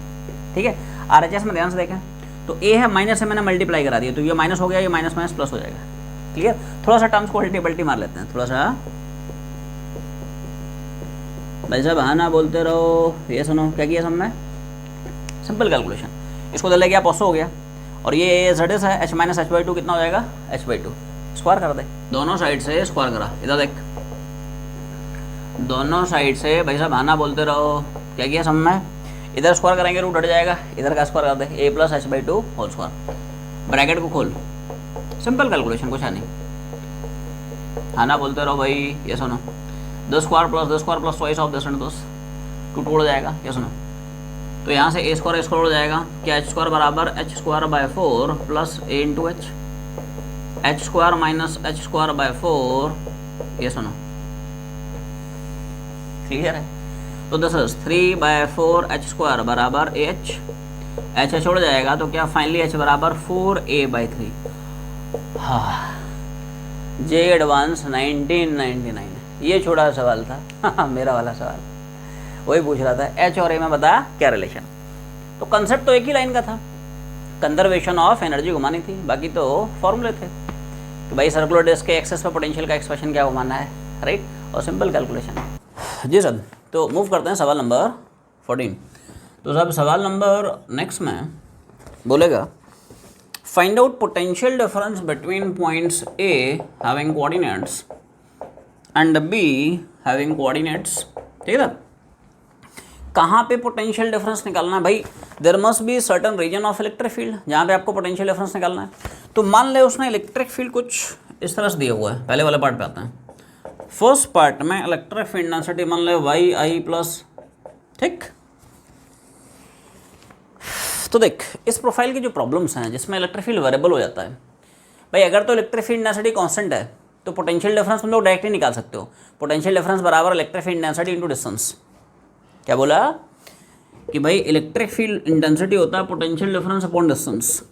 ठीक है। RHS में ध्यान से देखें, तो a है माइनस से मैंने मल्टीप्लाई करा दिया, तो ये माइनस हो गया, ये माइनस माइनस प्लस हो जाएगा, क्लियर। थोड़ा सा टर्म्स को उल्टी पल्टी मार लेते हैं, थोड़ा सा भाई साहब, हाँ ना बोलते रहो, ये सुनो क्या किया हमने, सिंपल कैलकुलेशन, इसको उधर ले गया, पॉसो हो गया, और ये ZS है, h माइनस h/2 कितना हो जाएगा, h/2, स्क्वायर कर दे, दोनों साइड से स्क्वायर करा, इधर देख, दोनों साइड से भाई साहब आना बोलते रहो, क्या किया समझ में, इधर स्क्वायर करेंगे रूट हट जाएगा, इधर का स्क्वायर कर दे, a plus H by two whole square, bracket को खोल, सिंपल कैलकुलेशन, कुछ है नहीं, आना बोलते रहो भाई, ये सुनो, the square plus twice of दस एंड दस, टू टूट जाएगा, ये सुनो, तो यहाँ से ए स्क्वायर हो जाएगा, क्या एच स्क्वायर बराबर H square by 4 plus A into H square minus H square by 4, ये सुनो, क्लियर है, तो this is 3 by 4 H square बराबर एच, एच छोड़ जाएगा तो क्या फाइनली एच बराबर 4a बाई 3। हाँ, जे एडवांस 1999, ये छोटा सवाल था मेरा वाला सवाल, वही पूछ रहा था एच और ए में बता क्या रिलेशन। तो कंसेप्ट तो एक ही लाइन का था, कंजर्वेशन ऑफ एनर्जी घुमानी थी, बाकी तो फॉर्मूले थे कि भाई सर्कुलर डिस्क के एक्सेस पर पोटेंशियल का एक्सप्रेशन क्या घुमाना है, राइट, और सिंपल कैलकुलेशन। जी सर, तो मूव करते हैं सवाल नंबर 14। तो सब सवाल नंबर नेक्स्ट में बोलेगा find out potential difference between points A having coordinates and B having coordinates, ठीक है। कहाँ पे पोटेंशियल डिफरेंस निकालना है भाई, there must be certain region of electric field जहाँ पे आपको पोटेंशियल डिफरेंस निकालना है। तो मान ले उसने इलेक्ट्रिक फील्ड कुछ इस तरह से दिया हुआ है, पहले वाले पार्ट पे आते हैं। फर्स्ट पार्ट में इलेक्ट्रिक फील्ड डेंसिटी मान ले वाई आई प्लस, ठीक। तो देख इस प्रोफाइल की जो प्रॉब्लम्स हैं जिसमें इलेक्ट्रिक फील्ड वेरिएबल हो जाता है भाई, अगर तो इलेक्ट्रिक फील्ड डेंसिटी कांस्टेंट है तो पोटेंशियल डिफरेंस तुम लोग डायरेक्टली निकाल सकते हो, पोटेंशियल डिफरेंस बराबर electric field density into distance. क्या बोला कि भाई इलेक्ट्रिक फील्ड इंटेंसिटी होता है पोटेंशियल डिफरेंस अपॉन डिस्टेंस,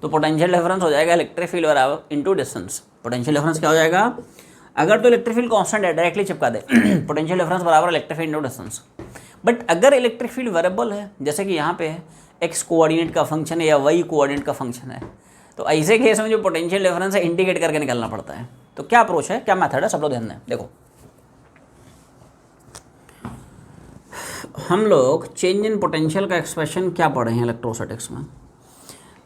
तो पोटेंशियल डिफरेंस हो जाएगा इलेक्ट्रिक फील्ड बराबर इनटू डिस्टेंस। पोटेंशियल डिफरेंस क्या हो जाएगा, अगर तो इलेक्ट्रिक फील्ड कांस्टेंट है डायरेक्टली चिपका दे पोटेंशियल डिफरेंस बराबर electric field into distance. But अगर इलेक्ट्रिक फील्ड वेरिएबल है, जैसे कि यहाँ पे है एक्स कोऑर्डिनेट का फंक्शन है या वाई कोऑर्डिनेट का फंक्शन है, तो ऐसे केस में जो पोटेंशियल डिफरेंस है इंडिकेट करके निकालना पड़ता है। तो क्या अप्रोच है, क्या मेथड है, सब लोग ध्यान दें। देखो हम लोग चेंज इन पोटेंशियल का एक्सप्रेशन क्या पढ़े हैं इलेक्ट्रोस्टैटिक्स में,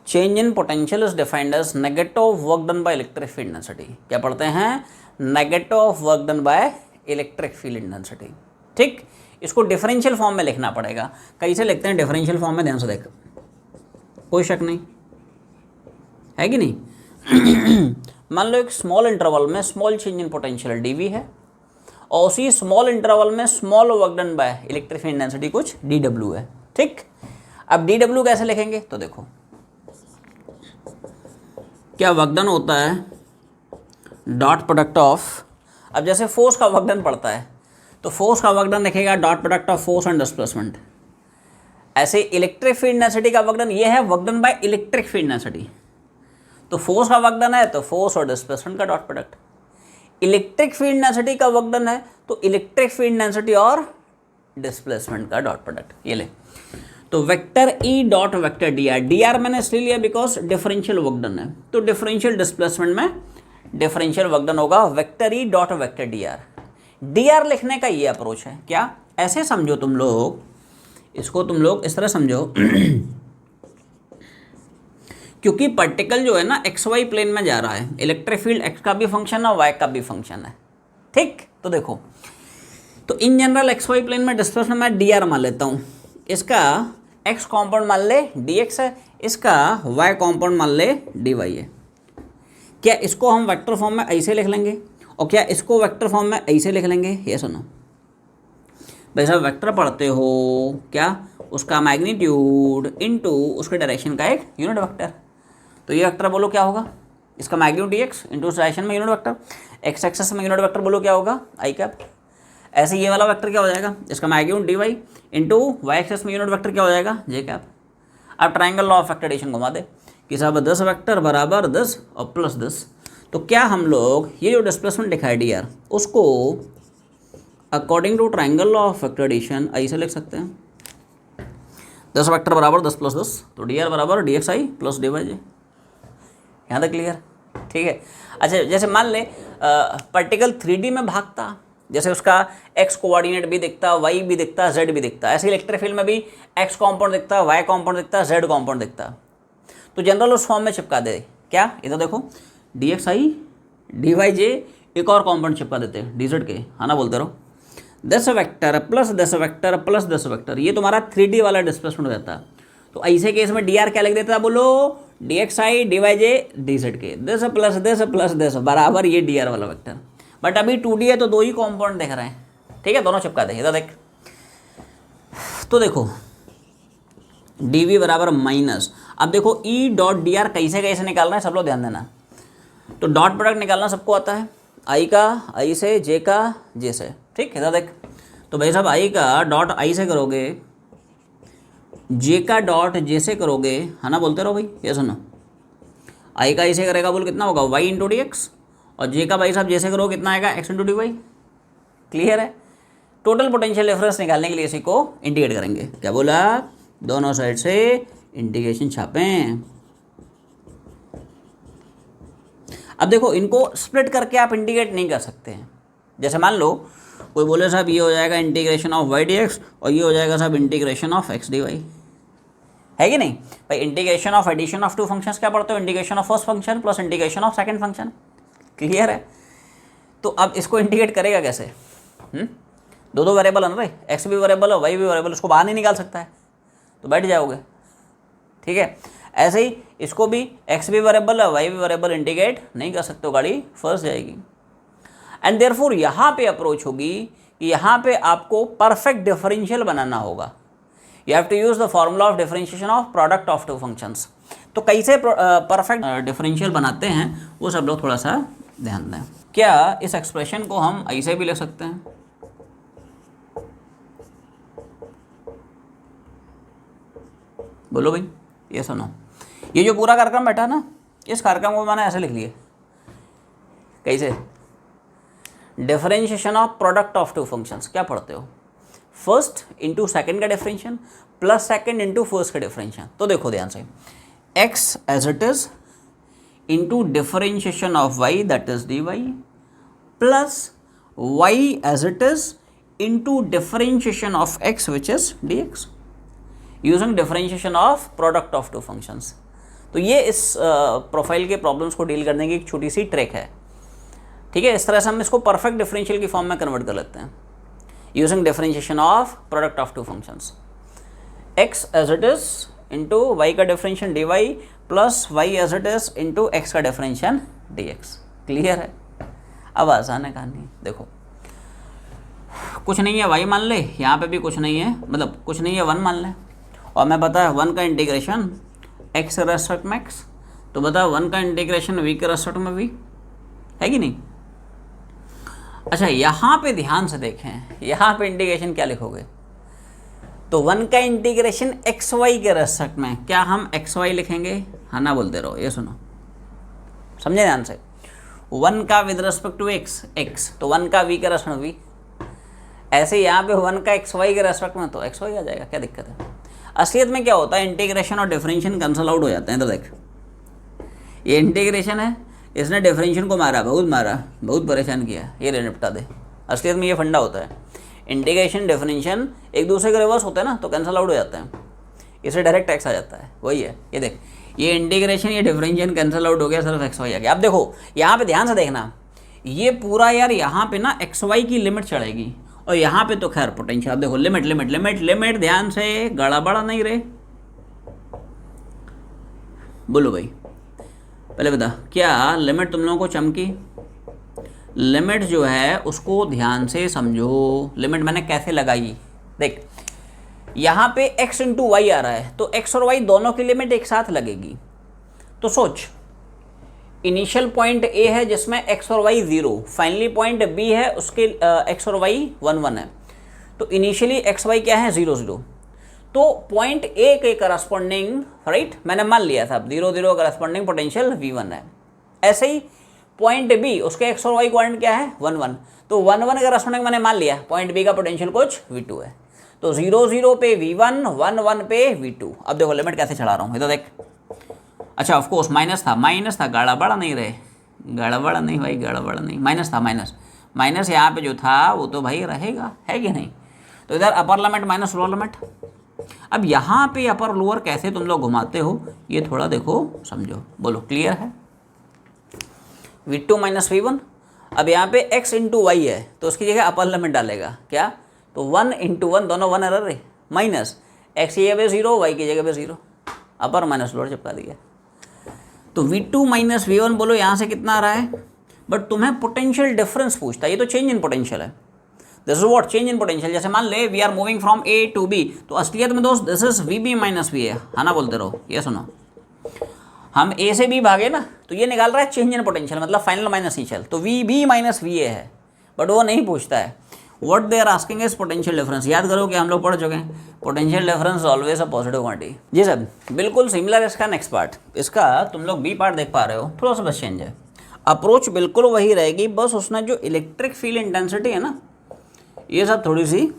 change in potential is defined as negative work done by electric field density. क्या पढ़ते हैं, negative work done by electric field density, ठीक। इसको डिफरेंशियल फॉर्म में लिखना पड़ेगा, कैसे लिखते हैं डिफरेंशियल फॉर्म में, ध्यान से देख, कोई शक नहीं है कि नहीं मान लो एक स्मॉल इंटरवल में small change in potential dv है और उसी स्मॉल इंटरवल में small work done by electric field density कुछ डीडब्ल्यू है, ठीक। अब डीडब्ल्यू कैसे लिखेंगे, तो देखो क्या वर्क डन होता है डॉट प्रोडक्ट ऑफ, अब जैसे फोर्स का वर्क डन पड़ता है तो फोर्स का वर्क डन लिखेगा dot product of force and displacement. ऐसे इलेक्ट्रिक फील्ड डेंसिटी का वर्क डन ये है work done by electric field density, तो फोर्स का वर्क डन है तो फोर्स और डिस्प्लेसमेंट का dot product. Electric field density का वर्क डन है तो इलेक्ट्रिक फील्ड डेंसिटी और डिस्प्लेसमेंट का डॉट प्रोडक्ट। ये ले, तो vector E dot vector D R, D R मैंने इसलिए लिया बिकॉज डिफरेंशियल वर्क डन है, तो डिफरेंशियल डिस्प्लेसमेंट में डिफरेंशियल वर्क डन होगा vector E dot vector D R. D R लिखने का ये अप्रोच है, क्या ऐसे समझो तुम लोग, इसको तुम लोग इस तरह समझो क्योंकि पार्टिकल जो है ना एक्स वाई प्लेन में जा रहा है, इलेक्ट्रिक फील्ड एक्स का भी फंक्शन है वाई का भी फंक्शन है, ठीक। तो देखो, तो in general x y plane में डिस्प्लेसमेंट मैं डी आर मान लेता हूँ, इसका एक्स कॉम्पोनेंट मान ले डी एक्स है, इसका वाई कॉम्पोनेंट मान ले डी वाई है। क्या इसको हम वेक्टर फॉर्म में ऐसे लिख लेंगे और क्या इसको वेक्टर फॉर्म में ऐसे लिख लेंगे, ये सुनो भाई साहब, वेक्टर पढ़ते हो क्या, उसका मैग्नीट्यूड इनटू उसके डायरेक्शन का एक यूनिट वेक्टर, तो ये वेक्टर बोलो क्या होगा, इसका मैग्नीट्यूड डी एक्स इंटू उस डायरेक्शन में यूनिट वेक्टर, एक्स एक्सेस में यूनिट वेक्टर बोलो क्या होगा आई कैप। ऐसे ये वाला वेक्टर क्या हो जाएगा, इसका magnitude d y into y axis में यूनिट वेक्टर क्या हो जाएगा जे कैप। अब ट्राइंगल लॉ ऑफ फैक्टराइजेशन घुमा दे कि साहब 10 वेक्टर बराबर 10 और प्लस 10, तो क्या हम लोग ये जो डिस्प्लेसमेंट लिखा है डी आर उसको according to triangle law of factorization ऐसे लिख सकते हैं, 10 वेक्टर बराबर 10 प्लस 10, तो डी आर बराबर डी एक्स आई प्लस डी वाई जे। यहाँ तक क्लियर, ठीक है। अच्छा, जैसे मान ले पार्टिकल 3D में भागता, जैसे उसका एक्स कोऑर्डिनेट भी दिखता, वाई भी दिखता, जेड भी दिखता, ऐसे इलेक्ट्रिक फील्ड में भी एक्स कॉम्पोनेंट दिखता, वाई कॉम्पोनेंट दिखता, जेड कॉम्पोनेंट दिखता, तो जनरल उस फॉर्म में चिपका दे। क्या, इधर देखो dx i dy j एक और कॉम्पोनेंट चिपका देते हैं dz के, है ना, बोलते रहो। This vector plus this vector plus this vector, ये तुम्हारा 3D वाला डिस्प्लेसमेंट हो जाता है। तो ऐसे केस में dr क्या लिख देता है, बोलो dxi dy dz के, दिस प्लस दिस बराबर ये dr वाला वेक्टर। बट अभी 2D है तो दो ही कॉम्पोनेंट देख रहे हैं, ठीक है, दोनों चिपका दे। इधर देख, तो देखो dv बराबर माइनस, अब देखो e डॉट डी आर कैसे कैसे निकालना है सब लोग ध्यान देना। तो डॉट प्रोडक्ट निकालना सबको आता है, i का i से, j का j से, ठीक। इधर देख, तो भाई साहब i का डॉट i से करोगे, j का डॉट j से करोगे, है ना, बोलते रहो भाई। ये सुनो, i का i से करेगा बोल कितना होगा y इंटू डी एक्स, और j का भाई साहब j से करोगे कितना आएगा x into d y. Clear है। टोटल पोटेंशियल डिफरेंस निकालने के लिए इसी को इंटीग्रेट करेंगे। क्या बोला, दोनों साइड से इंटीग्रेशन छापें। अब देखो इनको स्प्लिट करके आप इंटीग्रेट नहीं कर सकते हैं। जैसे मान लो कोई बोले साहब ये हो जाएगा integration of y d x और ये हो जाएगा साहब integration of x d y, है कि नहीं भाई। Integration of addition of two functions क्या पढ़ते हो, integration of first function plus integration of second function. Clear है। तो अब इसको इंटीग्रेट करेगा कैसे, दो दो वेरिएबल है ना भाई, एक्स भी वेरिएबल और वाई भी वेरिएबल, उसको बाहर नहीं निकाल सकता है तो बैठ जाओगे, ठीक है। ऐसे ही इसको भी एक्स भी वेरिएबल और वाई भी वेरिएबल इंटीग्रेट नहीं कर सकते हो, गाड़ी फंस जाएगी। एंड देयरफॉर यहाँ पे अप्रोच होगी कि यहाँ पे आपको परफेक्ट डिफरेंशियल बनाना होगा। You have to use the formula of differentiation of product of two functions. तो कैसे परफेक्ट डिफरेंशियल बनाते हैं वो सब लोग थोड़ा सा ध्यान दें। क्या इस एक्सप्रेशन को हम ऐसे भी ले सकते हैं, बोलो भाई, ये सुनो, ये जो पूरा कार्यक्रम बैठा ना, इस कार्यक्रम को मैंने ऐसे लिख लिया, कैसे, differentiation of product of two functions. क्या पढ़ते हो, फर्स्ट इंटू सेकेंड का differentiation plus second into first का डिफरेंशिएशन। तो देखो ध्यान से, x as it is into differentiation of y that is d y plus y as it is into differentiation of x which is d x using differentiation of product of two functions. तो ये इस profile के problems को deal करने की एक छोटी सी trick है, ठीक है। इस तरह से हम इसको परफेक्ट डिफरेंशियल की फॉर्म में कन्वर्ट कर लेते हैं using differentiation of product of two functions. X as it is into y का differentiation d y plus y as it is into x का डिफरेंशिएशन डी एक्स। क्लियर है। अब आसान है कहानी। देखो कुछ नहीं है y मान ले, यहाँ पे भी कुछ नहीं है, मतलब कुछ नहीं है 1 मान ले, और मैं बता 1 का इंटीग्रेशन x के रेस्पेक्ट में x, तो बता 1 का इंटीग्रेशन v के रेस्पेक्ट में v, है कि नहीं। अच्छा यहाँ पे ध्यान से देखें, यहाँ पे इंटीग्रेशन क्या लिखोगे, तो 1 का इंटीग्रेशन एक्स वाई के रेस्पेक्ट में, क्या हम एक्स वाई लिखेंगे, हाँ ना बोलते रहो। ये सुनो, समझे ध्यान से, 1 का with respect to x x, तो 1 का v के रेस्पेक्ट में v। ऐसे यहाँ पे 1 का एक्स वाई के रेस्पेक्ट में तो एक्स वाई आ जाएगा, क्या दिक्कत है। असलियत में क्या होता है, इंटीग्रेशन और डिफरेंशिएशन कैंसल आउट हो जाते हैं। तो देख ये इंटीग्रेशन है, इसने डिफरेंशिएशन को मारा, बहुत परेशान किया, ये निपटा दे। असलियत में ये फंडा होता है, इंटीग्रेशन डिफरेंशिएशन एक दूसरे के रिवर्स होते हैं ना, तो कैंसल आउट हो जाते हैं, इससे डायरेक्ट एक्स आ जाता है। वही है, ये देख, ये इंटीग्रेशन ये डिफरेंशिएशन कैंसल आउट हो गया, सिर्फ एक्स वाई आ गया। अब देखो यहाँ पे ध्यान से देखना, ये पूरा यार यहाँ पे ना एक्स वाई की लिमिट चढ़ेगी, और यहाँ पे तो खैर पोटेंशियल। देखो लिमिट लिमिट लिमिट लिमिट, ध्यान से, गड़बड़ नहीं रहे। बोलो भाई, पहले बता क्या लिमिट तुम लोगों को चमकी। लिमिट जो है उसको ध्यान से समझो, लिमिट मैंने कैसे लगाई। देख यहाँ पे x इंटू वाई आ रहा है, तो x और y दोनों की लिमिट एक साथ लगेगी। तो सोच, इनिशियल पॉइंट A है जिसमें x और y 0, फाइनली पॉइंट B है उसके x और y 1 1 है, तो इनिशियली x y क्या है 0 0, तो पॉइंट A के करस्पॉन्डिंग, राइट, मैंने मान लिया था 0 0 करस्पॉन्डिंग पोटेंशियल V1 है। ऐसे ही पॉइंट B उसके x और y कोऑर्डिनेट क्या है 1 1, तो 1 1 करस्पॉन्डिंग मैंने मान लिया, पॉइंट B का पोटेंशियल कुछ V2 है, तो 0 0 पे V1, 1 1 पे V2। अब देखो लिमिट कैसे चढ़ा रहा हूँ, ये तो देख। अच्छा ऑफ कोर्स माइनस था, गड़बड़ नहीं रहे, गड़बड़ नहीं भाई, गड़बड़ नहीं, माइनस था, माइनस यहाँ पे जो था वो तो भाई रहेगा, है कि नहीं। तो इधर upper limit minus lower limit. अब यहाँ पे अपर लोअर कैसे तुम लोग घुमाते हो, ये थोड़ा देखो समझो। बोलो क्लियर है। v2 minus we one. अब यहाँ पे x इंटू वाई है तो उसकी जगह अपर लिमिट डालेगा क्या, तो 1 इंटू वन, दोनों 1 एरर है, माइनस x की जगह पे 0, y की जगह पे 0, अपर माइनस लोअर चिपका दिया। तो v2 माइनस वी1 बोलो यहाँ से कितना आ रहा है, बट तुम्हें पोटेंशियल डिफरेंस पूछता है, ये तो चेंज इन पोटेंशियल है। This is what, change in potential. जैसे मान ले we are moving from A to B, तो असलियत में दोस्त this is v b minus v है ना, बोलते रहो। ये सुनो, हम ए से बी भागे ना, तो ये निकाल रहा है चेंज इन पोटेंशियल, मतलब फाइनल माइनस इनिशियल, तो v b minus v a है, बट वो नहीं पूछता है। What they are asking is potential difference. याद करो कि हम लोग पढ़ चुके हैं potential difference always a positive quantity. जी सर, बिल्कुल सिमिलर इसका नेक्स्ट पार्ट। इसका तुम लोग बी पार्ट देख पा रहे हो, थोड़ा सा बस चेंज है, अप्रोच बिल्कुल वही रहेगी, बस उसने जो इलेक्ट्रिक फील्ड इंटेंसिटी है ना, ये सब थोड़ी सी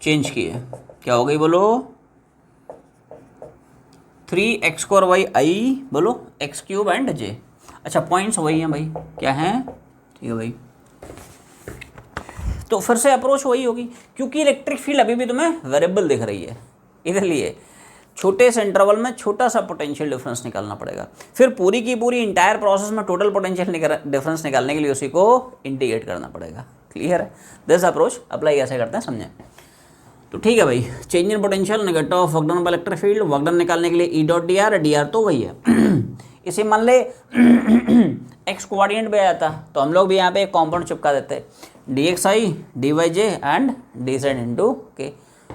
चेंज की है। क्या हो गई बोलो, 3x स्क्वायर वाई आई बोलो एक्स क्यूब एंड जे। अच्छा पॉइंट्स वही हैं भाई, क्या हैं, ठीक है भाई। तो फिर से अप्रोच वही होगी, क्योंकि इलेक्ट्रिक फील्ड अभी भी तुम्हें वेरिएबल दिख रही है, इसलिए छोटे से इंटरवल में छोटा सा पोटेंशियल डिफरेंस निकालना पड़ेगा। फिर पूरी की पूरी इंटायर प्रोसेस में टोटल पोटेंशियल डिफरेंस निकालने के लिए उसी को इंटीग्रेट करना पड़ेगा। क्लियर है, दिस अप्रोच अप्लाई कैसे करते हैं समझें। तो ठीक है भाई, change in potential, negative of work done by electric field, work done निकालने के लिए E dot D R, D R तो वही है। इसे मान ले एक्स कोऑर्डिनेट पे आता, तो हम लोग भी यहाँ पे एक कॉम्पोनेंट चिपका देते, d x i d y j and d z into k.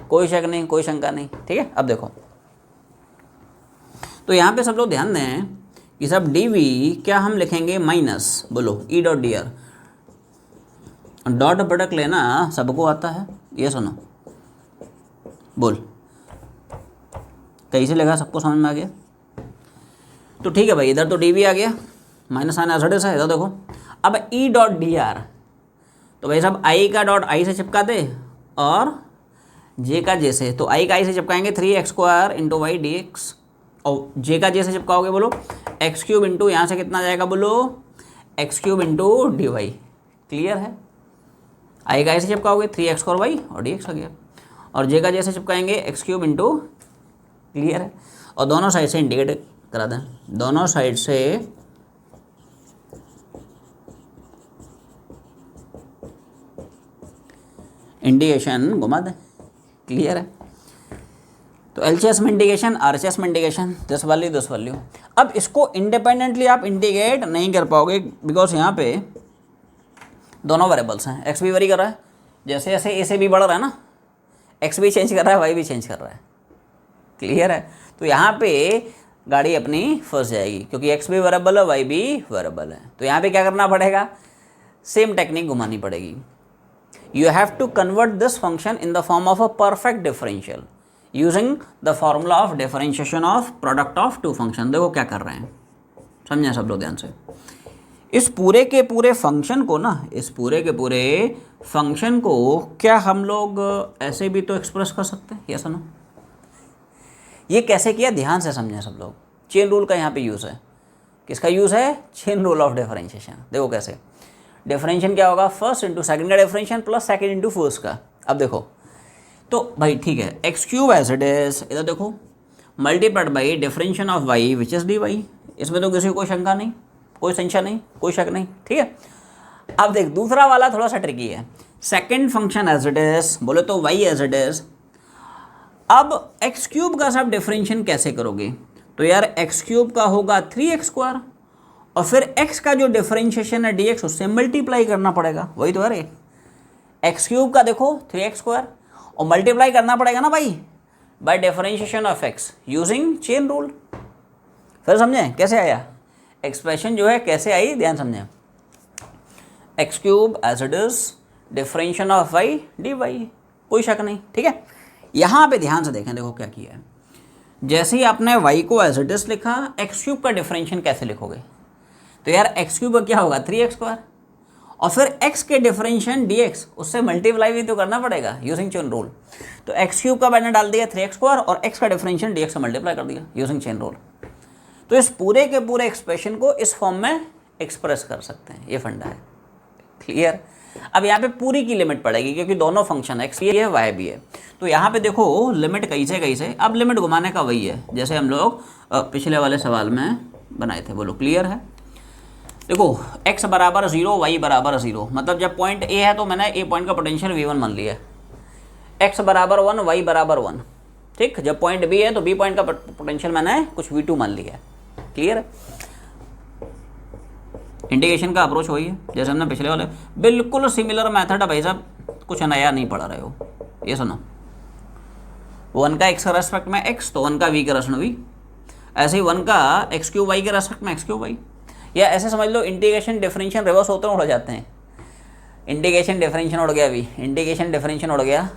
कोई शक नहीं, कोई शंका नहीं, ठीक है। अब देखो, तो यहाँ पे सब लोग ध्यान दें कि सब डी वी क्या हम लिखेंगे माइनस, बोलो E dot D R, dot product लेना सबको आता है, ये सुनो बोल, कैसे लगा, सबको समझ में आ गया। तो ठीक है भाई, इधर तो डी वी आ गया, माइनस साइन एसडेस है, इधर देखो। अब ई डॉट डी आर, तो भाई साहब आई का डॉट आई से चिपका दे और जे का जे से, तो आई का आई से चिपकाएंगे 3x square into y d x, और जे का जे से चिपकाओगे बोलो एक्स क्यूब इंटू यहाँ से कितना जाएगा बोलो x cube into d y. Clear है, आई का आई से चिपकाओगे 3x स्क्वायर वाई और डी एक्स आ गया, और जे का जे से चिपकाएंगे एक्स क्यूब इंटू, क्लियर है। और दोनों साइड से इंडिकेट करा दें, दोनों साइड से इंडिकेशन घुमा दें, क्लियर है। तो एलसीएस में इंडिकेशन, आरसीएस में इंडिकेशन, दिस वैल्यू। अब इसको इंडिपेंडेंटली आप इंडिकेट नहीं कर पाओगे, बिकॉज यहाँ पे दोनों वेरिएबल्स हैं, एक्स भी वेरी कर रहा है, जैसे जैसे ए से भी बढ़ रहा है ना, एक्स भी चेंज कर रहा है, वाई भी चेंज कर रहा है, क्लियर है। तो यहाँ पे गाड़ी अपनी फंस जाएगी, क्योंकि एक्स भी वेरिएबल है, वाई भी वेरिएबल है। तो यहाँ पे क्या करना पड़ेगा, सेम टेक्निक घुमानी पड़ेगी। You have to convert this function in the form of a perfect differential using the formula of differentiation of product of two function। देखो क्या कर रहे हैं, समझे सब लोग ध्यान से। इस पूरे के पूरे फंक्शन को ना, इस पूरे के पूरे फंक्शन को क्या हम लोग ऐसे भी तो एक्सप्रेस कर सकते हैं, यस नो। ये कैसे किया, ध्यान से समझें सब लोग। चेन रूल का यहाँ पे यूज़ है, किसका यूज़ है, चेन रूल ऑफ डिफरेंशिएशन। देखो कैसे, डिफरेंशिएशन क्या होगा, फर्स्ट इंटू सेकंड का differentiation plus second into first का। अब देखो, तो भाई ठीक है, x cube as it is, इधर देखो multiplied by differentiation of y which is d y. इसमें तो किसी को कोई शंका नहीं, कोई संशय नहीं, कोई शक नहीं, ठीक है। अब देख दूसरा वाला थोड़ा सा ट्रिकी है, second function as it is, बोले तो वाई एज इट इज। अब एक्स क्यूब का सब डिफरेंशिएशन कैसे करोगे, तो यार एक्स क्यूब का होगा 3x स्क्वायर, और फिर x का जो डिफरेंशिएशन है dx उससे मल्टीप्लाई करना पड़ेगा, वही तो है। एक्स क्यूब का देखो 3x स्क्वायर, और मल्टीप्लाई करना पड़ेगा ना भाई by differentiation of x using chain rule. फिर समझें कैसे आया एक्सप्रेशन जो है, कैसे आई, ध्यान समझें। X cube as it is, differentiation of y dy, कोई शक नहीं, ठीक है। यहाँ पे ध्यान से देखें, देखो क्या किया है। जैसे ही आपने y को एज इट इज लिखा, एक्स क्यूब का डिफरेंशिएशन कैसे लिखोगे, तो यार एक्स क्यूब क्या होगा 3x स्क्वायर, और फिर x के डिफरेंशिएशन dx उससे मल्टीप्लाई भी तो करना पड़ेगा यूजिंग चेन रूल। तो एक्स क्यूब का मैंने डाल दिया 3x स्क्वायर, और x का डिफरेंशिएशन dx से मल्टीप्लाई कर दिया यूजिंग चेन रूल। तो इस पूरे के पूरे एक्सप्रेशन को इस फॉर्म में एक्सप्रेस कर सकते हैं, ये फंडा है, क्लियर। अब यहाँ पे पूरी की लिमिट पड़ेगी, क्योंकि दोनों फंक्शन x भी है y भी है। तो यहाँ पे देखो लिमिट कैसे, अब लिमिट घुमाने का वही है जैसे हम लोग पिछले वाले सवाल में बनाए थे, बोलो क्लियर है। देखो x बराबर 0, y बराबर 0, मतलब जब पॉइंट A है तो मैंने A पॉइंट का पोटेंशियल V1 मान लिया है। x बराबर 1, y बराबर 1, ठीक। जब पॉइंट B है तो B पॉइंट का पोटेंशियल मैंने कुछ V2 मान लिया है। क्लियर है? इंटीग्रेशन का अप्रोच वही है जैसे हमने पिछले वाले, बिल्कुल सिमिलर मेथड है भाई साहब, कुछ नया नहीं पढ़ा रहे हो। ये सुनो, 1 का x के रेस्पेक्ट में x, तो 1 का v के रेस्पेक्ट में v, ऐसे ही 1 का एक्स क्यू वाई के रेस्पेक्ट में एक्स क्यू वाई, या ऐसे समझ लो इंटीग्रेशन डिफरेंशियल रिवर्स होते हैं, उड़ जाते हैं। इंटीग्रेशन डिफरेंशियल उड़ गया v, इंटीग्रेशन डिफरेंशियल उड़ गया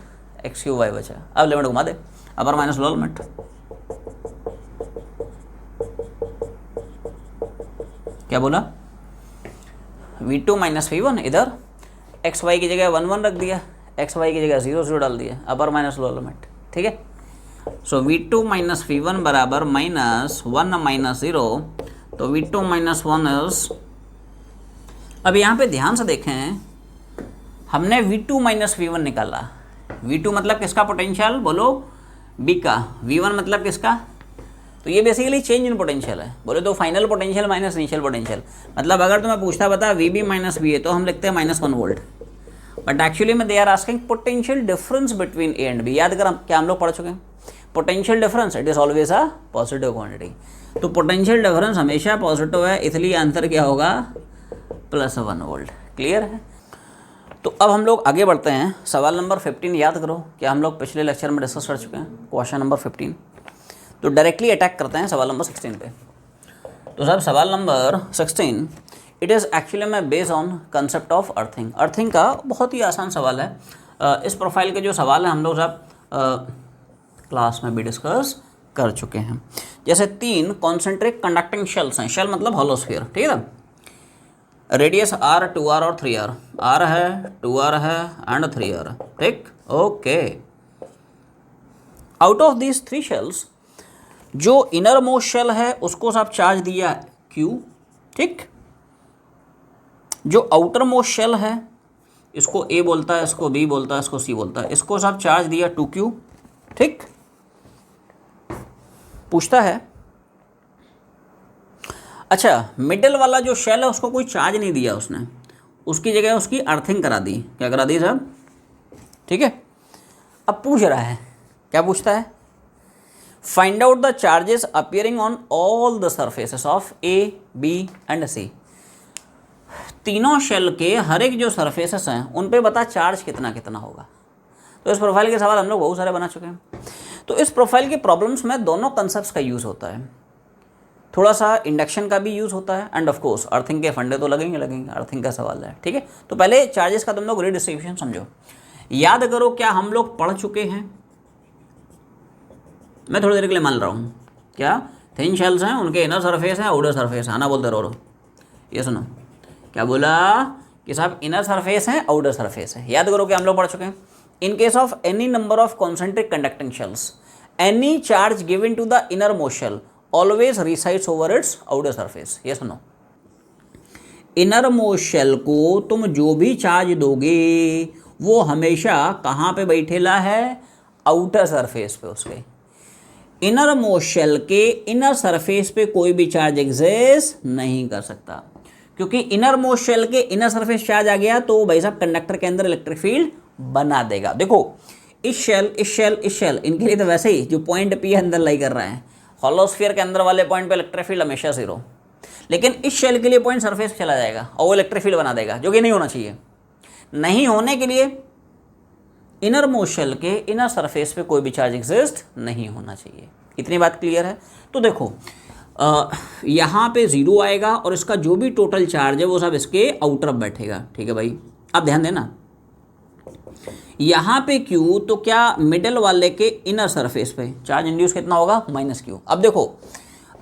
एक्स क्यू वाई बचा। अब लिमिट घुमा दे, अपर माइनस लोअर लिमिट, क्या बोला, v2 माइनस v1, इधर एक्स वाई की जगह 1 1 रख दिया, एक्स वाई की जगह 0 0 डाल दिया, अपर माइनस लोअर लिमिट, ठीक है। सो v2 माइनस v1 बराबर माइनस 1 माइनस 0, तो v2 माइनस 1 इज, अब यहाँ पे ध्यान से देखें, हमने v2 माइनस v1 निकाला। v2 मतलब किसका पोटेंशियल बोलो, b का, v1 मतलब किसका, तो ये बेसिकली चेंज इन पोटेंशियल है। बोले तो final potential minus initial potential, मतलब अगर तुम्हें पूछता बता vb माइनस va तो हम लिखते हैं -1 वोल्ट, बट एक्चुअली में they are asking potential difference between A and B. याद कर क्या हम लोग पढ़ चुके हैं, potential difference it is always a positive quantity. तो पोटेंशियल डिफरेंस हमेशा पॉजिटिव है, इसलिए आंसर क्या होगा, +1 वोल्ट। क्लियर है? तो अब हम लोग आगे बढ़ते हैं। सवाल नंबर 15 याद करो, क्या हम लोग पिछले लेक्चर में डिस्कस कर चुके हैं, क्वेश्चन नंबर 15। तो डायरेक्टली अटैक करते हैं सवाल नंबर 16 पे। तो साहब सवाल नंबर 16 इट इज़ एक्चुअली में based on concept of earthing. Earthing का बहुत ही आसान सवाल है। इस प्रोफाइल के जो सवाल हैं हम लोग साहब क्लास में भी डिस्कस कर चुके हैं। जैसे 3 कॉन्सेंट्रिक कंडक्टिंग शेल्स हैं, शेल मतलब होलोस्फीयर, ठीक है। रेडियस r, 2r और 3r, r है, 2r है एंड 3r, ठीक, okay. Out of these 3 shells जो इनर मोस्ट शेल है उसको सब चार्ज दिया Q, ठीक। जो आउटर मोस्ट शेल है इसको A बोलता है, इसको B बोलता है, इसको C बोलता है, इसको सब चार्ज दिया 2Q, ठीक। पूछता है अच्छा मिडिल वाला जो शेल है उसको कोई चार्ज नहीं दिया उसने, उसकी जगह उसकी अर्थिंग करा दी। क्या करा दी साहब, ठीक है। अब पूछ रहा है, क्या पूछता है, find out the charges appearing on all the surfaces of A, B and C। तीनों शेल के हर एक जो सरफेसेस हैं उन पे बता चार्ज कितना कितना होगा। तो इस प्रोफाइल के सवाल हम लोग बहुत सारे बना चुके हैं। तो इस प्रोफाइल के प्रॉब्लम्स में दोनों कंसेप्ट्स का यूज़ होता है, थोड़ा सा इंडक्शन का भी यूज़ होता है एंड ऑफ कोर्स अर्थिंग के फंडे तो लगेंगे, अर्थिंग का सवाल है, ठीक है। तो पहले चार्जेस का तुम लोग रीडिस्ट्रीब्यूशन समझो, याद करो क्या हम लोग पढ़ चुके हैं। मैं थोड़ी देर के लिए मान रहा हूँ, क्या थिन शेल्स हैं, उनके इनर सरफेस है, आउटर सरफेस है, आना बोलते रहो। ये सुनो क्या बोला कि साहब इनर सरफेस है, आउटर सरफेस है। याद करो कि हम लोग पढ़ चुके हैं, in case of any number of concentric conducting shells any charge given to the innermost shell always resides over its outer surface. ये सुनो, इनर मोस्ट शेल को तुम जो भी चार्ज दोगे वो हमेशा कहाँ पे बैठेला है, आउटर सरफेस पे। उसके इनर मोस्ट शेल के इनर सरफेस पे कोई भी चार्ज एग्जिस्ट नहीं कर सकता, क्योंकि इनर मोस्ट शेल के इनर सरफेस चार्ज आ गया तो भाई साहब कंडक्टर के अंदर इलेक्ट्रिक फील्ड बना देगा। देखो इस शेल, इस शेल, इस शेल, इनके लिए तो वैसे ही जो पॉइंट P अंदर लाई कर रहा है, हॉलोस्फीयर के अंदर वाले पॉइंट पे इलेक्ट्रिक फील्ड हमेशा 0, लेकिन इस शेल के लिए पॉइंट सरफेस पे चला जाएगा और वो इलेक्ट्रिक फील्ड बना देगा, जो कि नहीं होना चाहिए। नहीं होने के लिए इनर मोस्ट शेल के इनर सरफेस पे कोई भी चार्ज एग्जिस्ट नहीं होना चाहिए। इतनी बात क्लियर है? तो देखो यहाँ पे 0 आएगा और इसका जो भी टोटल चार्ज है वो सब इसके आउटर बैठेगा, ठीक है भाई। अब ध्यान देना, यहाँ पे Q तो क्या मिडल वाले के इनर सरफेस पे चार्ज इंड्यूस कितना होगा, -Q। अब देखो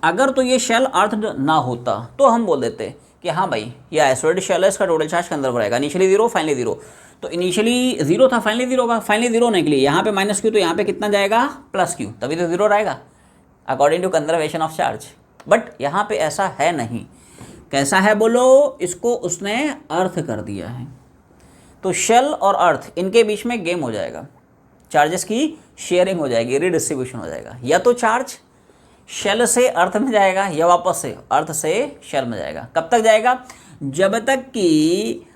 अगर तो ये शेल अर्थ ना होता तो हम बोल देते कि हाँ भाई ये आइसोलेटेड शेल है, इसका टोटल चार्ज के अंदर बढ़ेगा, इनिशियली 0 फाइनली 0। तो इनिशियली 0 था, फाइनली 0 होगा, फाइनली 0 होने के लिए यहाँ पे -Q, तो यहाँ पे कितना जाएगा, +Q, तभी तो 0 रहेगा according to conservation of charge. But यहाँ पे ऐसा है नहीं। कैसा है बोलो, इसको उसने अर्थ कर दिया है, तो शेल और अर्थ इनके बीच में गेम हो जाएगा, चार्जेस की शेयरिंग हो जाएगी, रिडिस्ट्रीब्यूशन हो जाएगा। या तो चार्ज शेल से अर्थ में जाएगा या वापस से अर्थ से शेल में जाएगा। कब तक जाएगा? जब तक कि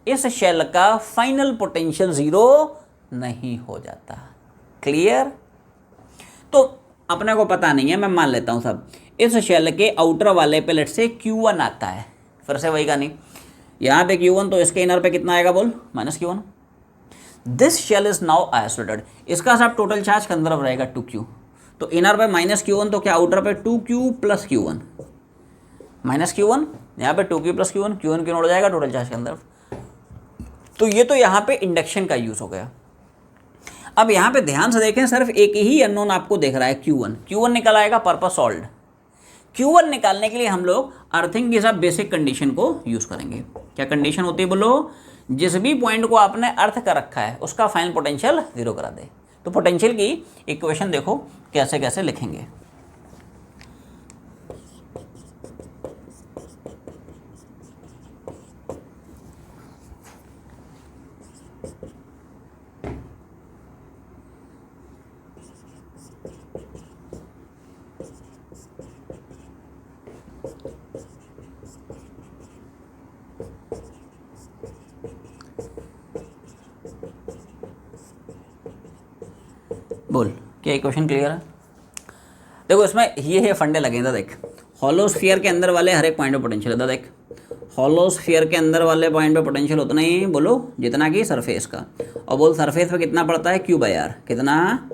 इस शेल का फाइनल पोटेंशियल जीरो नहीं हो जाता। क्लियर? तो अपने को पता नहीं है, मैं मान लेता हूं सब। इस शेल के आउटर वाले पे लेट से Q1 आता है, फिर से वही कहानी, यहाँ पे Q1 तो इसके इनर पे कितना आएगा बोल? Minus Q1। This shell is now isolated, इसका सब टोटल चार्ज कंजर्व रहेगा 2Q। तो इनर पे माइनस Q1 तो क्या आउटर पे 2Q plus Q1, minus Q1 यहाँ पे 2Q प्लस Q1, Q1 क्यों उड़ जाएगा टोटल चार्ज के अंदर। तो ये तो यहाँ पे इंडक्शन का यूज हो गया। अब यहाँ पे ध्यान से देखें, सिर्फ एक ही अननोन आपको दिख रहा है Q1। Q1 निकल आएगा, पर्पस सॉल्व्ड। Q1 निकालने के लिए हम लोग अर्थिंग की सब बेसिक कंडीशन को यूज करेंगे। क्या कंडीशन होती है बोलो? जिस भी पॉइंट को आपने अर्थ कर रखा है उसका फाइनल पोटेंशियल जीरो करा दे। तो पोटेंशियल की इक्वेशन देखो कैसे कैसे लिखेंगे। बोल, क्या इक्वेशन क्लियर है? देखो इसमें ये फंडे लगे हैं। देख, हॉलो स्फीयर के अंदर वाले हर एक पॉइंट पे पोटेंशियल है। देख, हॉलो स्फीयर के अंदर वाले पॉइंट पे पोटेंशियल उतना ही बोलो जितना कि सरफेस का। और बोल सरफेस पे कितना पड़ता है? Q/R। कितना?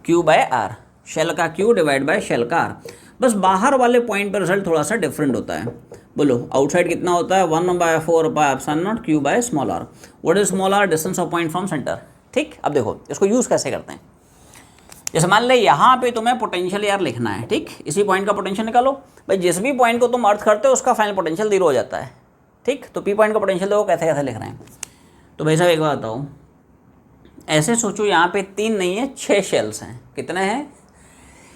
Q/R। शेल का Q डिवाइड बाय शेल का R। बस बाहर वाले पॉइंट पर रिजल्ट थोड़ा सा डिफरेंट होता है। बोलो आउटसाइड कितना होता है? 1/4 पाई epsilon not Q by small r। What is small r? Distance of point from centre. ठीक, अब देखो इसको यूज़ कैसे करते हैं। जैसे मान ले यहाँ पे तुम्हें पोटेंशियल यार लिखना है, ठीक, इसी पॉइंट का पोटेंशियल निकालो। भाई जिस भी पॉइंट को तुम अर्थ करते हो उसका फाइनल पोटेंशियल जीरो हो जाता है। ठीक, तो P पॉइंट का पोटेंशियल देखो कैसे कैसे लिख रहे हैं। तो भाई साहब एक बात बताओ, ऐसे सोचो यहाँ पे 3 नहीं है 6 शेल्स हैं। कितने हैं?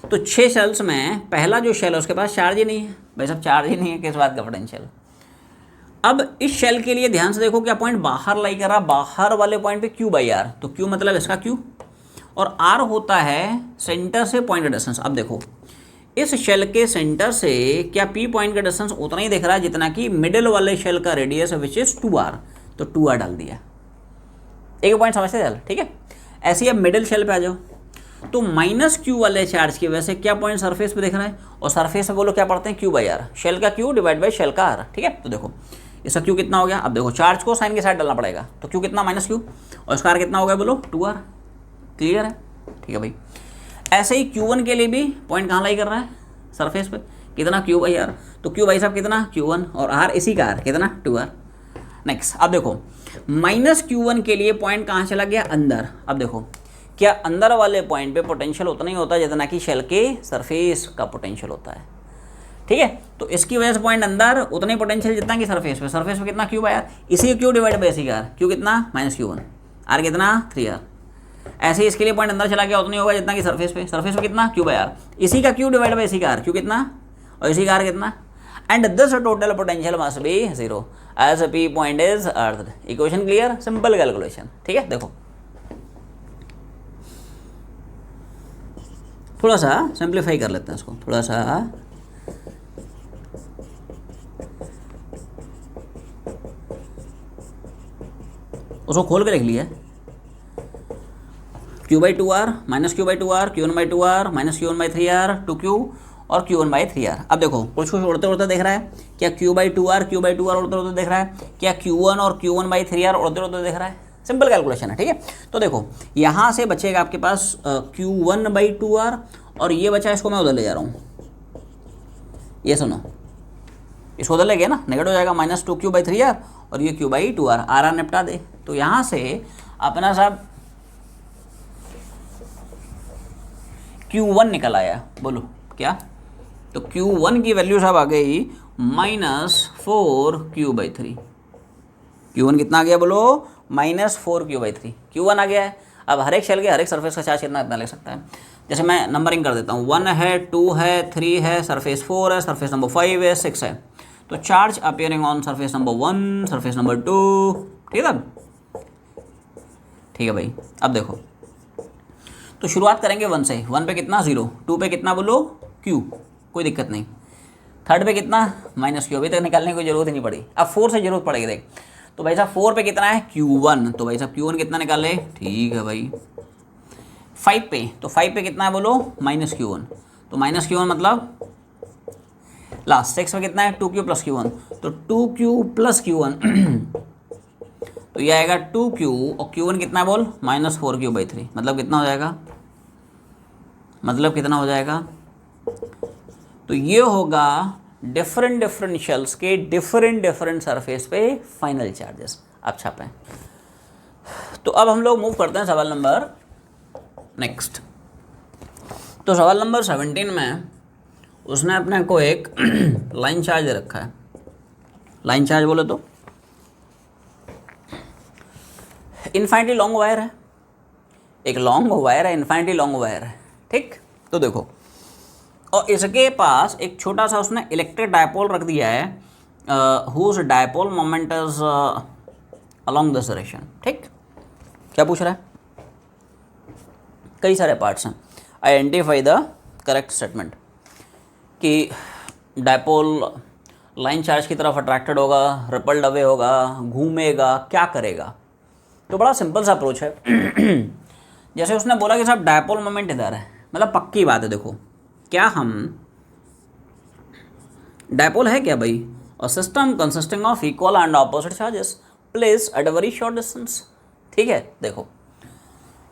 तो 6 शेल्स में पहला जो शेल है उसके पास चार्ज ही नहीं है। भाई साहब चार्ज ही नहीं है, किस बात का पोटेंशियल? अब इस शेल के लिए ध्यान से देखो, क्या पॉइंट बाहर लाई कर रहा, बाहर वाले पॉइंट पे Q/R। तो Q मतलब इसका Q, और R होता है सेंटर से पॉइंट का डिस्टेंस। अब देखो इस शेल के सेंटर से क्या P पॉइंट का डिस्टेंस उतना ही दिख रहा है जितना कि मिडिल वाले शेल का रेडियस है विच इज 2R। तो 2R डाल दिया। एक पॉइंट समझते चल, ठीक है। ऐसे ही अब मिडिल शेल पे आ जाओ, तो माइनस Q वाले चार्ज की वजह से क्या पॉइंट सरफेस पे दिख रहा है, और सरफेस पे बोलो क्या पढ़ते हैं? Q/R। शेल का Q डिवाइड बाई शेल का R। ठीक है, तो देखो इसका Q कितना हो गया? अब देखो चार्ज को साइन के साथ डालना पड़ेगा, तो Q कितना? माइनस Q, और इसका R कितना हो गया बोलो? 2R। क्लियर है? ठीक है भाई। ऐसे ही Q1 के लिए भी पॉइंट कहाँ लाई कर रहा है? सरफेस पे। कितना? Q/R। तो Q भाई साहब कितना? Q1, और R इसी का R कितना? 2R। नेक्स्ट, अब देखो माइनस Q1 के लिए पॉइंट कहाँ चला गया? अंदर। अब देखो क्या अंदर वाले पॉइंट पे पोटेंशियल उतना ही होता है जितना कि शेल के सरफेस का पोटेंशियल होता है। ठीक है, तो इसकी वजह से पॉइंट अंदर उतना ही पोटेंशियल जितना कि सरफेस पे। सरफेस पे कितना? Q/R, इसी Q डिवाइड बाई इसी का R। Q कितना? माइनस Q1, R कितना? 3R। ऐसे ही इसके लिए पॉइंट अंदर चला गया उतना ही होगा जितना कि सरफेस पे। सरफेस पे कितना? Q/R, इसी का Q डिवाइड बाई इसी का R। Q कितना? और इसी का R कितना? And this total potential must be zero as P point is earth. Equation clear? Simple calculation. ठीक है, देखो थोड़ा सा सिंप्लीफाई कर लेते हैं इसको, थोड़ा सा। उसको खोल के लिख लिया, Q/2R minus Q/2R, Q1/2R minus Q1/3R, 2Q और Q1/3R। अब देखो कुछ कुछ उड़ते उड़ते देख रहा है। क्या Q/2R उड़ते उड़ते देख रहा है? क्या Q1 और Q1/3R उड़ते उड़ते देख रहा है? सिंपल कैलकुलेशन है। ठीक है, तो देखो यहाँ से बचेगा आपके पास Q1/2R, और ये बचा, इसको मैं उधर ले जा रहा हूँ। ये सुनो, इसको उधर ले गया ना, नेगेटिव हो जाएगा, माइनस 2Q/3R, और ये Q/2R। R निपटा दे, तो यहाँ से अपना साहब Q1 निकल आया। बोलो क्या? तो Q1 की वैल्यू साहब आ गई -4Q/3। Q1 कितना आ गया बोलो? -4Q/3। Q1 आ गया है। अब हर एक शेल के हर एक सरफेस का चार्ज कितना ले सकता है? जैसे मैं नंबरिंग कर देता हूँ, 1 है, 2 है, 3 है, सरफेस 4 है, सरफेस नंबर 5 है, 6 है। तो charge appearing on surface number 1, surface number 2। ठीक है, ठीक है भाई। अब देखो तो शुरुआत करेंगे 1 से। 1 पे कितना 0, 2 पे कितना बोलो q, कोई दिक्कत नहीं। थर्ड पे कितना -q, अभी तक निकालने की कोई जरूरत ही नहीं पड़ी, अब 4 से जरूरत पड़ेगी। देख तो भाई साहब 4 पे कितना है q1, तो भाई साहब q1 कितना निकाले, ठीक है भाई। 5 पे, तो 5 पे कितना है बोलो -q1, तो -q1 मतलब लास्ट। 6 में कितना है 2q + q1, तो 2q + q1 तो ये आएगा 2q और q1 कितना है बोल -4q/3, मतलब कितना हो जाएगा, मतलब कितना हो जाएगा, तो ये होगा डिफरेंट डिफरेंशियल्स के डिफरेंट सरफेस पे फाइनल चार्जेस। आप छापें। तो अब हम लोग मूव करते हैं सवाल नंबर नेक्स्ट। तो सवाल नंबर 17 में उसने अपने को एक लाइन चार्ज रखा है। लाइन चार्ज बोले तो इन्फाइनिटली लॉन्ग वायर है, एक लॉन्ग वायर है, इन्फाइनिटली लॉन्ग वायर है, ठीक। तो देखो, और इसके पास एक छोटा सा उसने इलेक्ट्रिक डायपोल रख दिया है, whose dipole moment is along this direction, ठीक। क्या पूछ रहा है, कई सारे पार्ट्स हैं। आइडेंटिफाई द करेक्ट स्टेटमेंट कि डायपोल लाइन चार्ज की तरफ अट्रैक्टेड होगा, रिपल्ड अवे होगा, घूमेगा, क्या करेगा। तो बड़ा सिंपल सा अप्रोच है। जैसे उसने बोला कि साहब डायपोल मोमेंट इधर है, मतलब पक्की बात है। देखो क्या हम डायपोल है क्या भाई, और system consisting of equal and opposite charges placed at a very short distance, ठीक है। देखो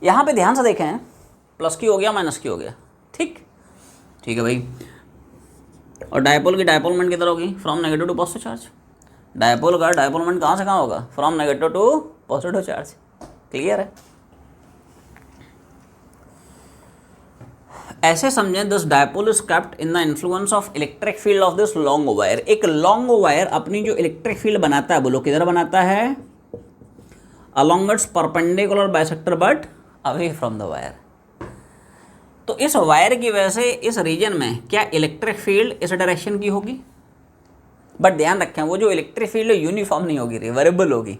यहाँ पे ध्यान से देखें, +q हो गया -q हो गया, ठीक, ठीक है भाई। और डायपोल की डायपोल मोमेंट किधर होगी, from negative to positive charge. Dipole का डायपोल मोमेंट कहाँ से कहाँ होगा, from negative to positive charge. Clear है। ऐसे समझें, this dipole is kept in the influence of electric field of this long wire. एक लॉन्ग वायर अपनी जो इलेक्ट्रिक फील्ड बनाता है, बोलो किधर बनाता है, along it's perpendicular bisector but away from the wire. तो इस वायर की वजह से इस रीजन में क्या इलेक्ट्रिक फील्ड इस डायरेक्शन की होगी, बट ध्यान रखें वो जो इलेक्ट्रिक फील्ड यूनिफॉर्म नहीं होगी, वेरिएबल होगी।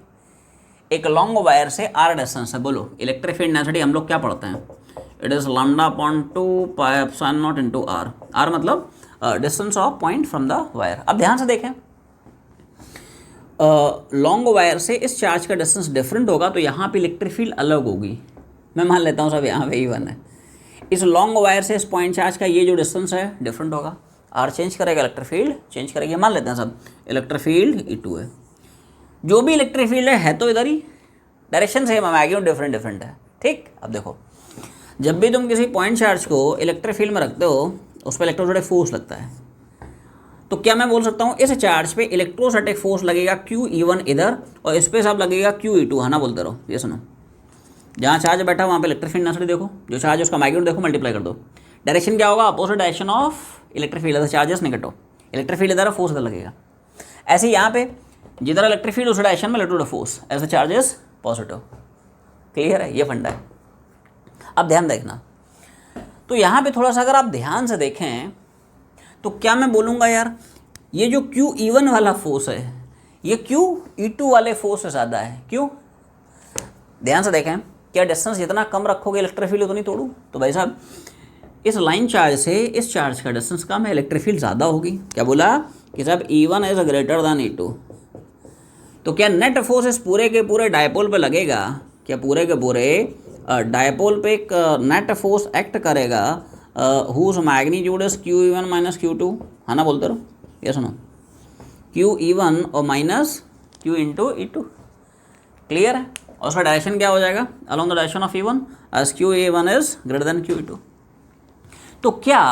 एक लॉन्ग वायर से r डिस्टेंस है, बोलो इलेक्ट्रिक फील्ड डेंसिटी हम लोग क्या पढ़ते हैं, it is λ/2 πε0 into r। r मतलब distance of point from the wire. अब ध्यान से देखें, लॉन्ग वायर से इस चार्ज का डिस्टेंस डिफरेंट होगा, तो यहाँ पे इलेक्ट्रिक फील्ड अलग होगी। मैं मान लेता हूँ सब यहाँ पे E1 है, इस लॉन्ग वायर से इस पॉइंट चार्ज का ये जो डिस्टेंस है डिफरेंट होगा, r चेंज करेगा, इलेक्ट्रिक फील्ड चेंज करेगी। मान लेते हैं सब इलेक्ट्रिक फील्ड E2 है, जो भी इलेक्ट्रिक फील्ड है तो इधर ही, डायरेक्शन सेम है, मैग्नीट्यूड डिफरेंट डिफरेंट है, ठीक। अब देखो, जब भी तुम किसी पॉइंट चार्ज को इलेक्ट्रिक फील्ड में रखते हो, उस पर इलेक्ट्रोस्टैटिक फोर्स लगता है। तो क्या मैं बोल सकता हूँ, इस चार्ज पे इलेक्ट्रोस्टैटिक फोर्स लगेगा QE1 इधर, और इस पे सब लगेगा QE2, है ना, बोलते रहो। ये सुनो, जहाँ चार्ज बैठा वहाँ पे इलेक्ट्रिक फील्ड डेंसिटी देखो, जो चार्ज उसका मैग्नीट्यूड देखो, मल्टीप्लाई कर दो। डायरेक्शन क्या होगा, opposite direction of electric field, charges निकटो, इलेक्ट्रिक फील्ड इधर, फोर्स इधर लगेगा। ऐसे ही यहाँ पे जिधर इलेक्ट्रिक फील्ड उस डायरेक्शन में इलेक्ट्रिक फोर्स, ऐसे चार्जेस पॉजिटिव। क्लियर है, ये फंडा है। अब ध्यान देखना, तो यहाँ पे थोड़ा सा अगर आप ध्यान से देखें, तो क्या मैं बोलूँगा यार, ये जो QE1 वाला फोर्स है ये QE2 वाले फोर्स से ज़्यादा है। क्यों, ध्यान से देखें, क्या डिस्टेंस जितना कम रखोगे इलेक्ट्रिक फील्ड उतनी तोड़ू। तो भाई साहब इस लाइन चार्ज से इस चार्ज का डिस्टेंस कम है, इलेक्ट्रिक फील्ड ज़्यादा होगी। क्या बोला कि साहब E1 is greater than E2, तो क्या नेट फोर्स इस पूरे के पूरे डायपोल पे लगेगा, क्या पूरे के पूरे डायपोल पे एक नेट फोर्स एक्ट करेगा, whose magnitude is QE1 minus Q2, है ना, बोलते रहो। ये सुनो, QE1 और minus Q into E2। Clear है, और उसका डायरेक्शन क्या हो जाएगा, along the direction of E1 as QE1 is greater than QE2। तो क्या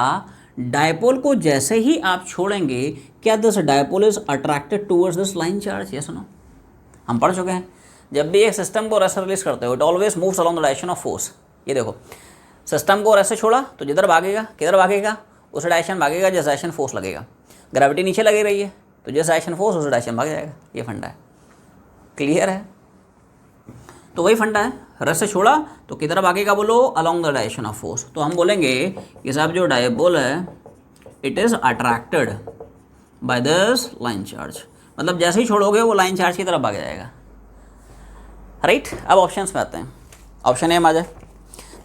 डायपोल को जैसे ही आप छोड़ेंगे, क्या this dipole is attracted towards this line charge. ये सुनो, हम पढ़ चुके हैं, जब भी एक सिस्टम को रेस्ट रिलीज करते हो, it always moves along the direction of force. ये देखो, सिस्टम को रेस्ट से छोड़ा तो जिधर भागेगा, किधर भागेगा, उस डायरेक्शन भागेगा जिस डायरेक्शन फोर्स लगेगा। ग्रेविटी नीचे लगी रही है, तो जिस डायरेक्शन फोर्स उस डायरेक्शन भाग जाएगा। ये फंडा है। क्लियर है, तो वही फंडा है, रेस्ट से छोड़ा तो किधर भागेगा, बोलो along the direction of force. तो हम बोलेंगे कि साहब जो डायपोल है it is attracted by this line charge, मतलब जैसे ही छोड़ोगे वो लाइन चार्ज की तरफ भाग जाएगा। राइट, अब ऑप्शंस में आते हैं। ऑप्शन ए में आ जाए,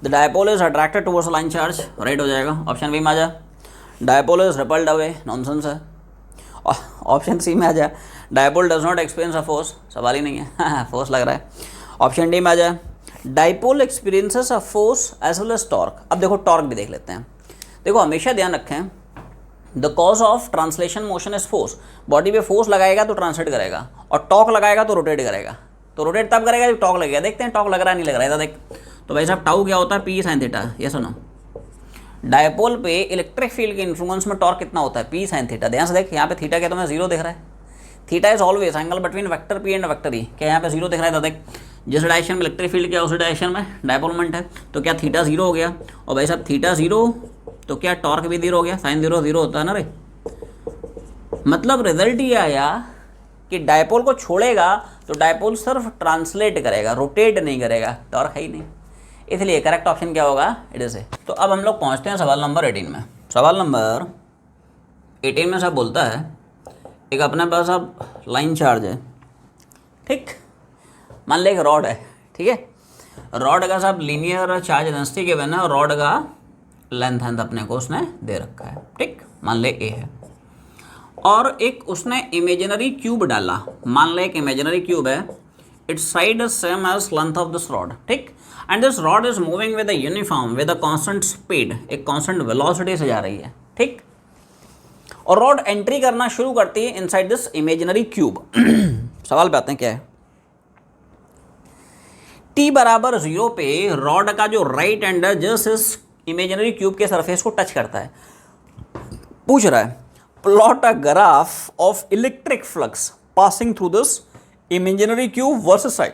the dipole is attracted towards line charge, right हो जाएगा। ऑप्शन बी में आ जा, dipole is rippled away, nonsense है। ऑप्शन सी में आ जा, dipole does not experience a force, सवाल ही नहीं है फोर्स लग रहा है। ऑप्शन डी में आ जा, dipole experiences a force as well as torque. अब देखो टॉर्क भी देख लेते हैं। देखो हमेशा ध्यान रखें, the cause of translation motion is force. Body पे फोर्स लगाएगा तो ट्रांसलेट करेगा, और टॉर्क लगाएगा तो रोटेट करेगा। तो रोटेट तब करेगा जब टॉर्क लगेगा। देखते हैं टॉर्क लग रहा है नहीं लग रहा है, देख। तो भाई साहब टाउ क्या होता है, पी साइन थीटा, ये सुनो। डायपोल पे इलेक्ट्रिक फील्ड के इन्फ्लुएंस में टॉर्क कितना होता है, पी साइन थीटा। ध्यान से देख, यहाँ पे थीटा क्या तुम्हें जीरो दिख रहा है। Theta is always angle between vector P and vector E. क्या यहाँ पे जीरो दिख रहा है, तो देख जिस डायरेक्शन में इलेक्ट्रिक फील्ड क्या उसी डायरेक्शन में डायपोल मोमेंट है। तो क्या थीटा जीरो हो गया, और भाई साहब थीटा जीरो तो क्या टॉर्क भी जीरो हो गया, साइन जीरो जीरो होता है ना रे। मतलब रिजल्ट ये आया कि डायपोल को छोड़ेगा तो डायपोल सिर्फ ट्रांसलेट करेगा, रोटेट नहीं करेगा, टॉर्क है ही नहीं। इसलिए करेक्ट ऑप्शन क्या होगा, इट इज ए। तो अब हम लोग पहुंचते हैं सवाल नंबर 18 में। सवाल नंबर 18 में साहब बोलता है, एक अपने पास अब लाइन चार्ज है, ठीक। मान ले एक रॉड है, ठीक है। रॉड का साहब लीनियर चार्ज डेंसिटी के बिना रॉड का लेंथ अपने को उसने दे रखा है, ठीक। मान ले ए है, और एक उसने इमेजिनरी क्यूब डाला। मान ले एक इमेजिनरी क्यूब है, its side is same as length of this rod, ठीक। And this rod is moving with a uniform with a constant speed, एक कांस्टेंट वेलोसिटी से जा रही है, ठीक। और रॉड एंट्री करना शुरू करती है इनसाइड दिस इमेजिनरी क्यूब। सवाल पे आते हैं, क्या है t बराबर 0 पे रॉड का जो राइट एंड है जस्ट इस इमेजिनरी क्यूब के सरफेस को टच करता है। पूछ रहा है plot a graph of electric flux passing through this imaginary cube versus side.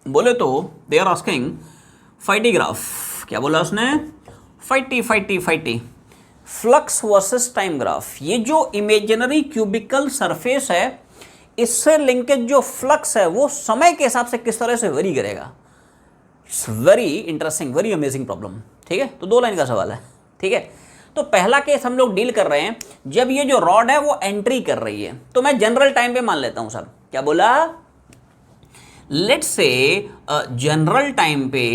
बोले तो they are asking phi t graph. क्या बोला उसने, phi t flux versus time graph. ये जो इमेजिनरी क्यूबिकल सरफेस है, इससे लिंकेज जो फ्लक्स है वो समय के हिसाब से किस तरह से वेरी करेगा। It's very interesting, very amazing problem, ठीक है। तो 2 लाइन का सवाल है, ठीक है। तो पहला केस हम लोग डील कर रहे हैं जब ये जो रॉड है वो एंट्री कर रही है। तो मैं जनरल टाइम पे मान लेता हूं सर। क्या बोला, लेट्स से जनरल टाइम पे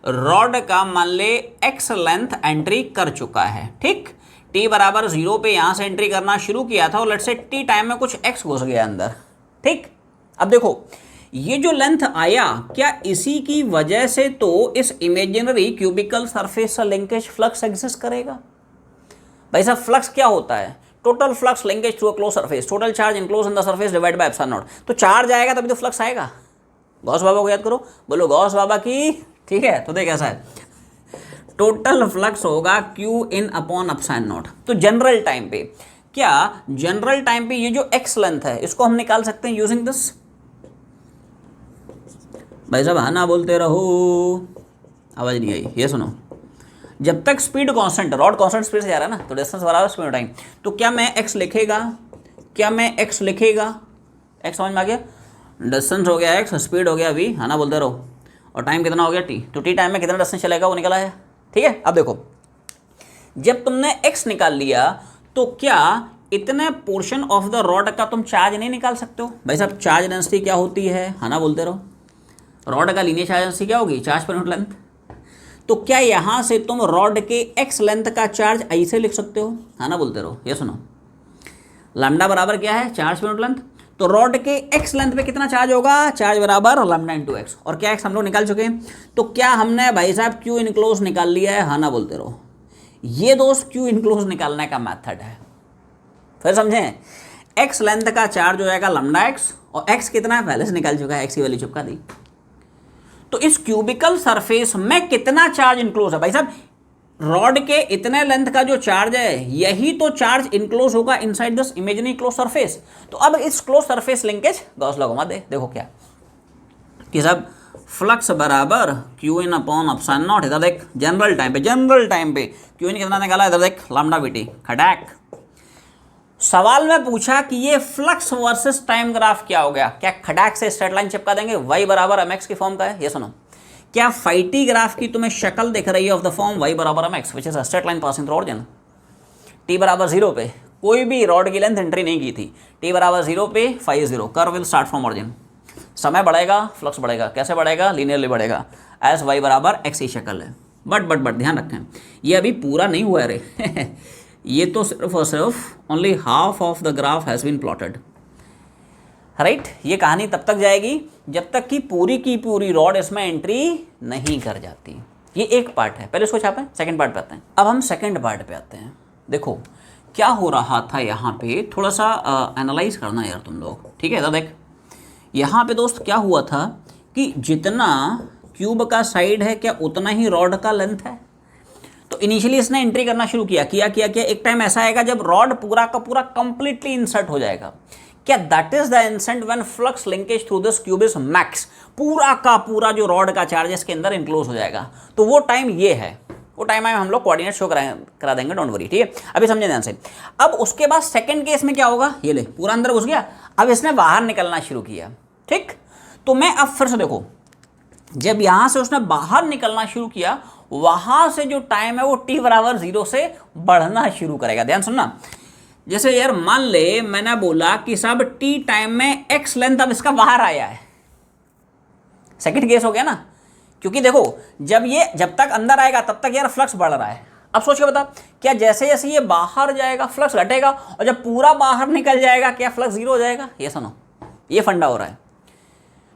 रॉड का मान ले एक्स लेंथ एंट्री कर चुका है, ठीक। t बराबर 0 पे यहां से एंट्री करना शुरू किया था, और लेट्स से t टाइम में कुछ x घुस गया अंदर, ठीक। अब देखो ये जो लेंथ आया, क्या इसी की वजह से तो इस इमेजिनरी क्यूबिकल सरफेस से लिंकेज फ्लक्स एग्जिस्ट करेगा। भाई साहब फ्लक्स क्या होता है, total flux linkage through a close surface, total charge enclose in the surface divide by epsilon naught. तो चार्ज आएगा तभी तो फ्लक्स आएगा। गॉस बाबा को याद करो, बोलो गॉस बाबा की, ठीक है। तो देख ऐसा है, टोटल फ्लक्स होगा Q इन अपॉन एप्सिलॉन नॉट। तो जनरल टाइम पे, क्या जनरल टाइम पे ये जो x लेंथ है इसको हम निकाल सकते हैं यूजिंग दिस। भाई साहब हाँ ना बोलते रहो, आवाज नहीं आई। ये सुनो, जब तक speed constant, rod constant speed से जा रहा है ना, तो डिस्टेंस बराबर स्पीड टाइम। तो क्या मैं x लिखेगा, x समझ में आ गया। डिस्टेंस हो गया x, स्पीड हो गया v, हाँ ना बोलते रहो, और टाइम कितना हो गया t। तो t टाइम में कितना डिस्टेंस चलेगा वो निकला है, ठीक है। अब देखो जब तुमने x निकाल लिया तो क्या इतने पोर्शन ऑफ द रॉड का तुम चार्ज नहीं निकाल सकते हो। भाई साहब चार्ज डेंसिटी क्या होती है, हाँ ना बोलते रहो। रॉड का लीनियर चार्ज डेंसिटी क्या होगी, चार्ज पर यूनिट लेंथ। तो क्या यहां से तुम रॉड के x लेंथ का चार्ज ऐसे लिख सकते हो, हाँ ना बोलते रहो। ये सुनो, लैम्डा बराबर क्या है, चार्ज पर यूनिट लेंथ। तो रॉड के x लेंथ पे कितना चार्ज होगा, चार्ज बराबर लैम्डा इंटू एक्स। और क्या x हम लोग निकाल चुके हैं। तो क्या हमने भाई साहब Q इनक्लोज निकाल लिया है, हाँ ना बोलते रहो। ये दोस्त Q इनक्लोज निकालने का मेथड है, फिर समझें। x लेंथ का चार्ज हो जाएगा लैम्डा x, और x कितना है पहले से निकाल चुका है, x की वैल्यू चिपका दी। तो इस क्यूबिकल सरफेस में कितना चार्ज इनक्लोज है, भाई साहब रॉड के इतने लेंथ का जो चार्ज है यही तो चार्ज इनक्लोज होगा inside this imaginary close surface. तो अब इस close surface linkage Gauss law घुमा दे, देखो क्या कि सब फ्लक्स बराबर Q in upon epsilon not. इधर देख जनरल टाइम पे क्यू इन कितना निकाला, इधर देख लैम्डा वीटी खटाक। सवाल में पूछा कि ये फ्लक्स वर्सेस टाइम ग्राफ क्या हो गया, क्या खटाक से स्ट्रेट लाइन चिपका देंगे, y बराबर mx की फॉर्म का है। ये सुनो, क्या फाइटी ग्राफ की तुम्हें शक्ल दिख रही है ऑफ द फॉर्म y बराबर mx which is a straight line passing through origin. t बराबर 0 पे कोई भी रॉड की लेंथ एंट्री नहीं की थी, t बराबर 0 पे 5 0 curve will start from origin. समय बढ़ेगा, फ्लक्स बढ़ेगा, कैसे बढ़ेगा? लीनियरली बढ़ेगा, एस वाई बराबर एक्स की शक्ल है। बट ध्यान रखें, ये अभी पूरा नहीं हुआ है रे ये तो सिर्फ और सिर्फ only half of the graph has been plotted, right. ये कहानी तब तक जाएगी जब तक कि पूरी की पूरी रॉड इसमें एंट्री नहीं कर जाती। ये एक पार्ट है, पहले इसको छापें, सेकंड पार्ट पे आते हैं। अब हम सेकंड पार्ट पे आते हैं। देखो क्या हो रहा था यहाँ पे, थोड़ा सा एनालाइज करना यार तुम लोग, ठीक है। तो देख यहाँ पे दोस्त क्या हुआ था कि जितना क्यूब का साइड है क्या उतना ही रॉड का लेंथ है। तो इनिशियली इसने एंट्री करना शुरू किया। एक टाइम ऐसा आएगा जब रॉड पूरा का पूरा कंप्लीटली इंसर्ट हो जाएगा। क्या that is the instant when flux linkage through this cube is max, पूरा का पूरा जो रॉड का चार्ज इसके अंदर इनक्लोज हो जाएगा। तो वो टाइम ये है, वो टाइम हम लोग कोऑर्डिनेट शो करा देंगे, डोंट वरी, ठीक है। अभी समझे ध्यान से। अब उसके बाद सेकंड केस में क्या होगा, ये ले पूरा अंदर घुस गया, अब इसने बाहर निकलना शुरू किया, ठीक। तो मैं अब फिर से देखो, जब यहां से उसने बाहर निकलना शुरू किया, वहां से जो टाइम है वो t बराबर 0 से बढ़ना शुरू करेगा। ध्यान सुनना, जैसे यार मान ले मैंने बोला कि सब t टाइम में x लेंथ अब इसका बाहर आया है, सेकंड केस हो गया ना, क्योंकि देखो जब तक अंदर आएगा तब तक यार फ्लक्स बढ़ रहा है। अब सोच के बता, क्या जैसे जैसे ये बाहर जाएगा फ्लक्स घटेगा, और जब पूरा बाहर निकल जाएगा क्या फ्लक्स 0 हो जाएगा? ये सुनो, ये फंडा हो रहा है।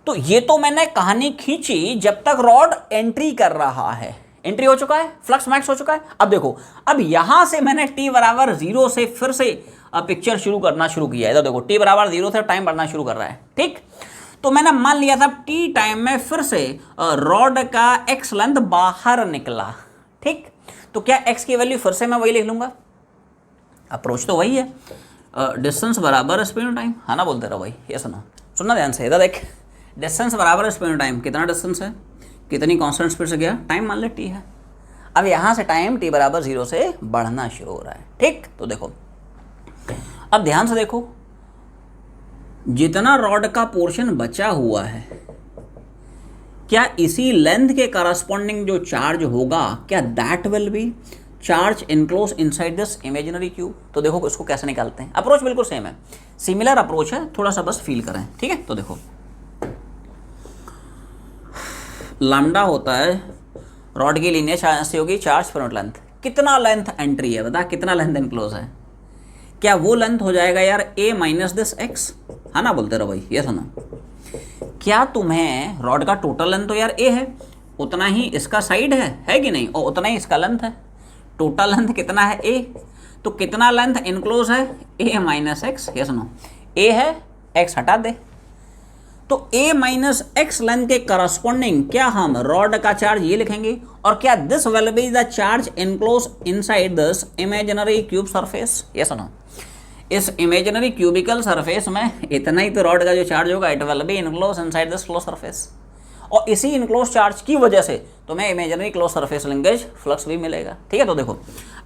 तो ये तो मैंने कहानी खींची जब तक रॉड एंट्री कर रहा है, एंट्री हो चुका है, फ्लक्स मैक्स हो चुका है। अब देखो, अब यहां से मैंने t बराबर 0 से फिर से पिक्चर शुरू करना शुरू किया है। इधर देखो t बराबर 0 से टाइम बढ़ना शुरू कर रहा है, ठीक। तो मैंने मान लिया था t टाइम में फिर से रॉड का x लेंथ बाहर निकला, ठीक। तो क्या x की वैल्यू फिर से मैं वही लिख लूंगा, अप्रोच तो वही है, डिस्टेंस बराबर स्पीड टाइम, है ना, बोलते रहो भाई। ये सुनना ध्यान से, इधर देख, डिस्टेंस बराबर स्पीड टाइम, कितना डिस्टेंस है, कितनी कांस्टेंट स्पीड से गया, टाइम मान ले t है। अब यहां से टाइम t बराबर 0 से बढ़ना शुरू हो रहा है, ठीक। तो देखो अब ध्यान से देखो, जितना रॉड का पोर्शन बचा हुआ है, क्या इसी लेंथ के करस्पॉन्डिंग जो चार्ज होगा, क्या that will be charge enclose inside this imaginary cube. तो देखो इसको कैसे निकालते हैं, अप्रोच बिल्कुल सेम है, सिमिलर अप्रोच है, थोड़ा सा बस फील करें, ठीक है। तो देखो लैम्डा होता है रॉड की लीनियर चार्ज होगी चार्ज पर यूनिट लेंथ, कितना लेंथ एंट्री है बता, कितना लेंथ इनक्लोज है, क्या वो लेंथ हो जाएगा यार a माइनस दिस x, है ना, बोलते रहो भाई। ये सुनो, क्या तुम्हें रॉड का टोटल लेंथ तो यार a है, उतना ही इसका साइड है कि नहीं, और उतना ही इसका लेंथ है, टोटल लेंथ कितना है a, तो कितना लेंथ इनक्लोज है a माइनस एक्स। ये सुनो, a है, x हटा दे, तो a माइनस एक्स लेंथ के करस्पॉन्डिंग क्या हम रॉड का चार्ज ये लिखेंगे, और क्या this will be the charge enclose inside this imaginary cube surface. ये सुनो, इस इमेजिनरी क्यूबिकल सरफेस में इतना ही तो रॉड का जो चार्ज होगा, it will be enclose inside this close surface, और इसी इनक्लोज चार्ज की वजह से तुम्हें imaginary close surface linkage flux भी मिलेगा, ठीक है। तो देखो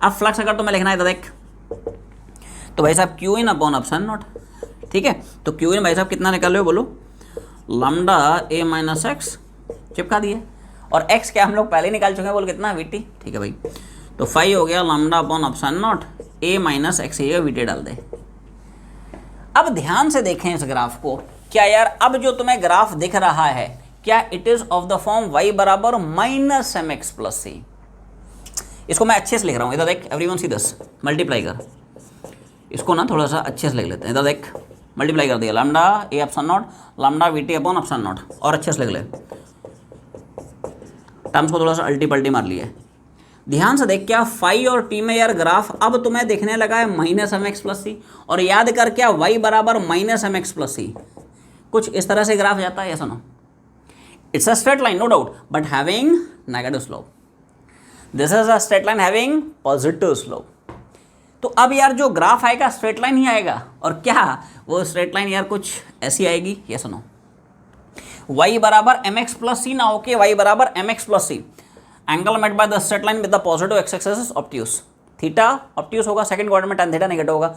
अब फ्लक्स अगर तुम्हें लिखना है तो देख, तो भाई साहब Q in upon epsilon not, ठीक है। तो क्यू इन भाई साहब कितना निकाल रहे हो बोलो, लैम्डा a माइनस एक्स चिपका दिए, और x क्या हम लोग पहले ही निकाल चुके हैं, बोल कितना vt, ठीक है भाई। तो 5 हो गया lambda upon epsilon not a minus x, ये vt डाल दे। अब ध्यान से देखें इस ग्राफ को, क्या यार अब जो तुम्हें ग्राफ दिख रहा है, क्या it is of the form y बराबर माइनस एम एक्स प्लस सी। इसको मैं अच्छे से लिख रहा हूँ, इधर देख, एवरीवन सी दिस, मल्टीप्लाई कर, इसको ना थोड़ा सा अच्छे से लिख लेते हैं। इधर देख, मल्टीप्लाई कर दिया, lambda a epsilon not lambda vt upon epsilon not, और अच्छे से लिख ले, टर्म्स को थोड़ा सा अल्टी पल्टी मार लिया। ध्यान से देख, क्या फाई और टी में यार ग्राफ अब तुम्हें दिखने लगा है minus m x plus c, और याद कर क्या y बराबर minus m x plus c, कुछ इस तरह से ग्राफ जाता है। ये सुनो, it's a straight line no doubt, but having negative slope, this is a straight line having positive slope. तो अब यार जो ग्राफ आएगा स्ट्रेट लाइन ही आएगा, और क्या वो स्ट्रेट लाइन यार कुछ ऐसी आएगी। ये सुनो, y बराबर एम एक्स प्लस सी ना होके y बराबर m x plus c, angle made by the straight line with the positive x axis obtuse, theta obtuse होगा, सेकंड क्वाड्रेंट में tan थीटा नेगेटिव होगा।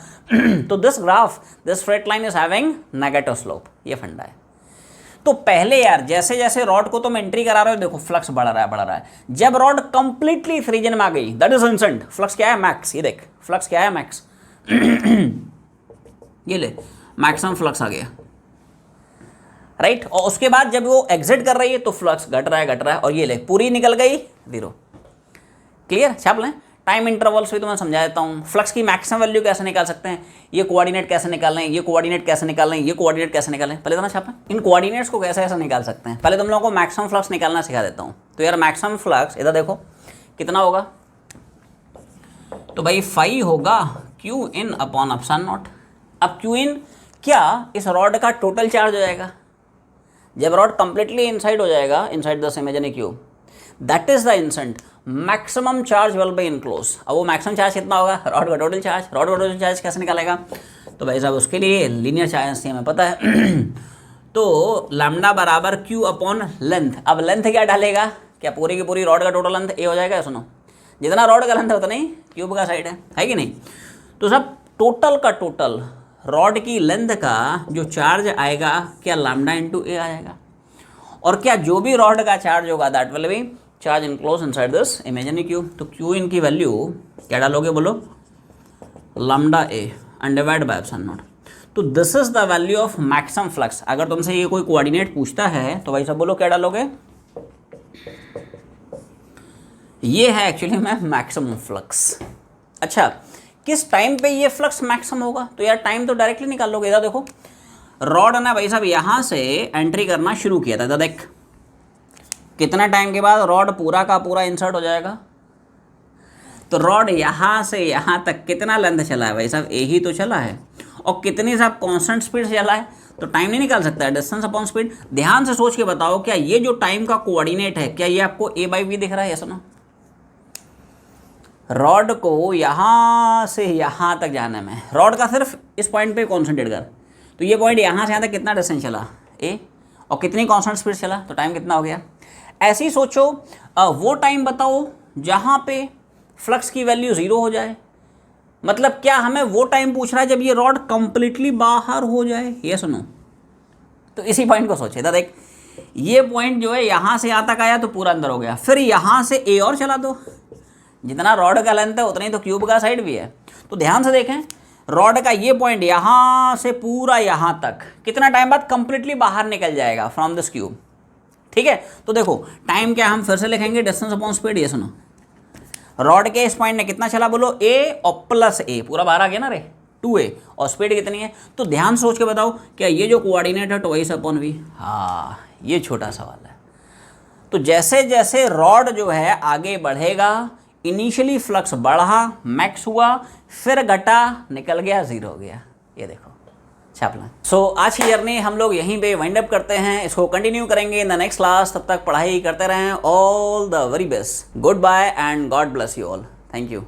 तो this graph, this straight line is having negative slope, ये फंडा है। तो पहले यार जैसे जैसे रॉड को तुम एंट्री करा रहे हो, देखो फ्लक्स बढ़ रहा है, जब रॉड कंप्लीटली इस रीजन में आ गई, दैट इज इंस्टेंट, फ्लक्स क्या है मैक्स, ये देख फ्लक्स क्या है मैक्स ये ले मैक्सिमम फ्लक्स आ गया, राइट। और उसके बाद जब वो एग्जिट कर रही है तो फ्लक्स घट रहा है और ये ले पूरी निकल गई 0। क्लियर, छाप लें। टाइम इंटरवल्स भी तो मैं समझा देता हूँ। फ्लक्स की मैक्सिमम वैल्यू कैसे निकाल सकते हैं, ये कोऑर्डिनेट कैसे निकालना है, ये कोऑर्डिनेट कैसे निकालना है, ये कोऑर्डिनेट कैसे निकालें, पहले तो ना छापें इन कोऑर्डिनेट्स को कैसे ऐसा निकाल सकते हैं। पहले तुम लोगों को मैक्सिमम फ्लक्स निकालना सिखा देता हूँ। तो यार मैक्सिमम फ्लक्स इधर देखो कितना होगा, तो भाई फाई होगा Q in upon epsilon not. अब क्यू इन क्या इस रॉड का टोटल चार्ज हो जाएगा, जब रॉड कंप्लीटली इनसाइड हो जाएगा, inside this imaginary cube, that is the instant maximum charge will be enclose. अब वो मैक्सिमम चार्ज कितना होगा, रॉड का टोटल चार्ज। रॉड का टोटल चार्ज कैसे निकालेगा, तो भाई साहब उसके लिए लीनियर चार्ज हमें पता है तो लैम्डा बराबर क्यू अपॉन लेंथ। अब लेंथ क्या डालेगा, क्या पूरी की पूरी रॉड का टोटल लेंथ ए हो जाएगा। सुनो, जितना रॉड का लेंथ है उतना ही क्यूब का साइड है कि नहीं। तो सब टोटल का टोटल रॉड की लेंथ का जो चार्ज आएगा क्या लैम्डा इंटू ए आ जाएगा, और क्या जो भी रॉड का चार्ज होगा that will be charge enclose inside this imaginary cube. तो क्यू इन की वैल्यू क्या डालोगे बोलो, lambda a and divide by epsilon naught. तो this is the value of maximum flux. अगर तुमसे ये कोई कोऑर्डिनेट पूछता है तो भाई सब बोलो क्या डालोगे, ये है एक्चुअली में मैक्सिमम फ्लक्स। अच्छा, किस टाइम पे ये फ्लक्स मैक्सिमम होगा, तो यार टाइम तो डायरेक्टली निकाल लोगे। इधर देखो रॉड ना भाई साहब यहाँ से एंट्री करना शुरू किया था, इधर देख कितना टाइम के बाद रॉड पूरा का पूरा इंसर्ट हो जाएगा। तो रॉड यहाँ से यहाँ तक कितना लेंथ चला है भाई साहब, यही तो चला है, और कितनी साहब कांस्टेंट स्पीड से चला है, तो टाइम नहीं निकाल सकता है, डिस्टेंस अपॉन स्पीड। ध्यान से सोच के बताओ, क्या ये जो टाइम का कोऑर्डिनेट है क्या ये आपको a बाई वी दिख रहा है, या सुनो रॉड को यहाँ से यहाँ तक जाने में रॉड का सिर्फ इस पॉइंट पे कॉन्सेंट्रेट कर, तो ये पॉइंट यहाँ से यहाँ तक कितना डिस्टेंस चला ए, और कितनी कांस्टेंट स्पीड चला, तो टाइम कितना हो गया। ऐसे ही सोचो वो टाइम बताओ जहाँ पे फ्लक्स की वैल्यू 0 हो जाए, मतलब क्या हमें वो टाइम पूछ रहा है जब ये रॉड कंप्लीटली बाहर हो जाए, ये सुनो। तो इसी पॉइंट को सोचे, देख ये पॉइंट जो है यहाँ से यहाँ तक आया तो पूरा अंदर हो गया, फिर यहाँ से ए और चला दो, जितना रॉड का लेंथ है उतनी तो क्यूब का साइड भी है। तो ध्यान से देखें, रॉड का ये पॉइंट यहाँ से पूरा यहाँ तक कितना टाइम बाद कंप्लीटली बाहर निकल जाएगा फ्रॉम दिस क्यूब, ठीक है। तो देखो टाइम क्या हम फिर से लिखेंगे, डिस्टेंस अपॉन स्पीड। ये सुनो, रॉड के इस पॉइंट ने कितना चला बोलो, ए और प्लस ए, पूरा बाहर आ गया ना रे 2a, और स्पीड कितनी है, तो ध्यान सोच के बताओ क्या ये जो कोऑर्डिनेट है ट्वाइस अपॉन वी। हाँ, ये छोटा सवाल है। तो जैसे जैसे रॉड जो है आगे बढ़ेगा, इनिशियली फ्लक्स बढ़ा, मैक्स हुआ, फिर घटा, निकल गया, 0 हो गया। ये देखो छापना। सो आज की जर्नी हम लोग यहीं पे वाइंड अप करते हैं, इसको कंटिन्यू करेंगे इन द नेक्स्ट क्लास। तब तक पढ़ाई करते रहें। All the very best, goodbye and God bless you all. Thank you.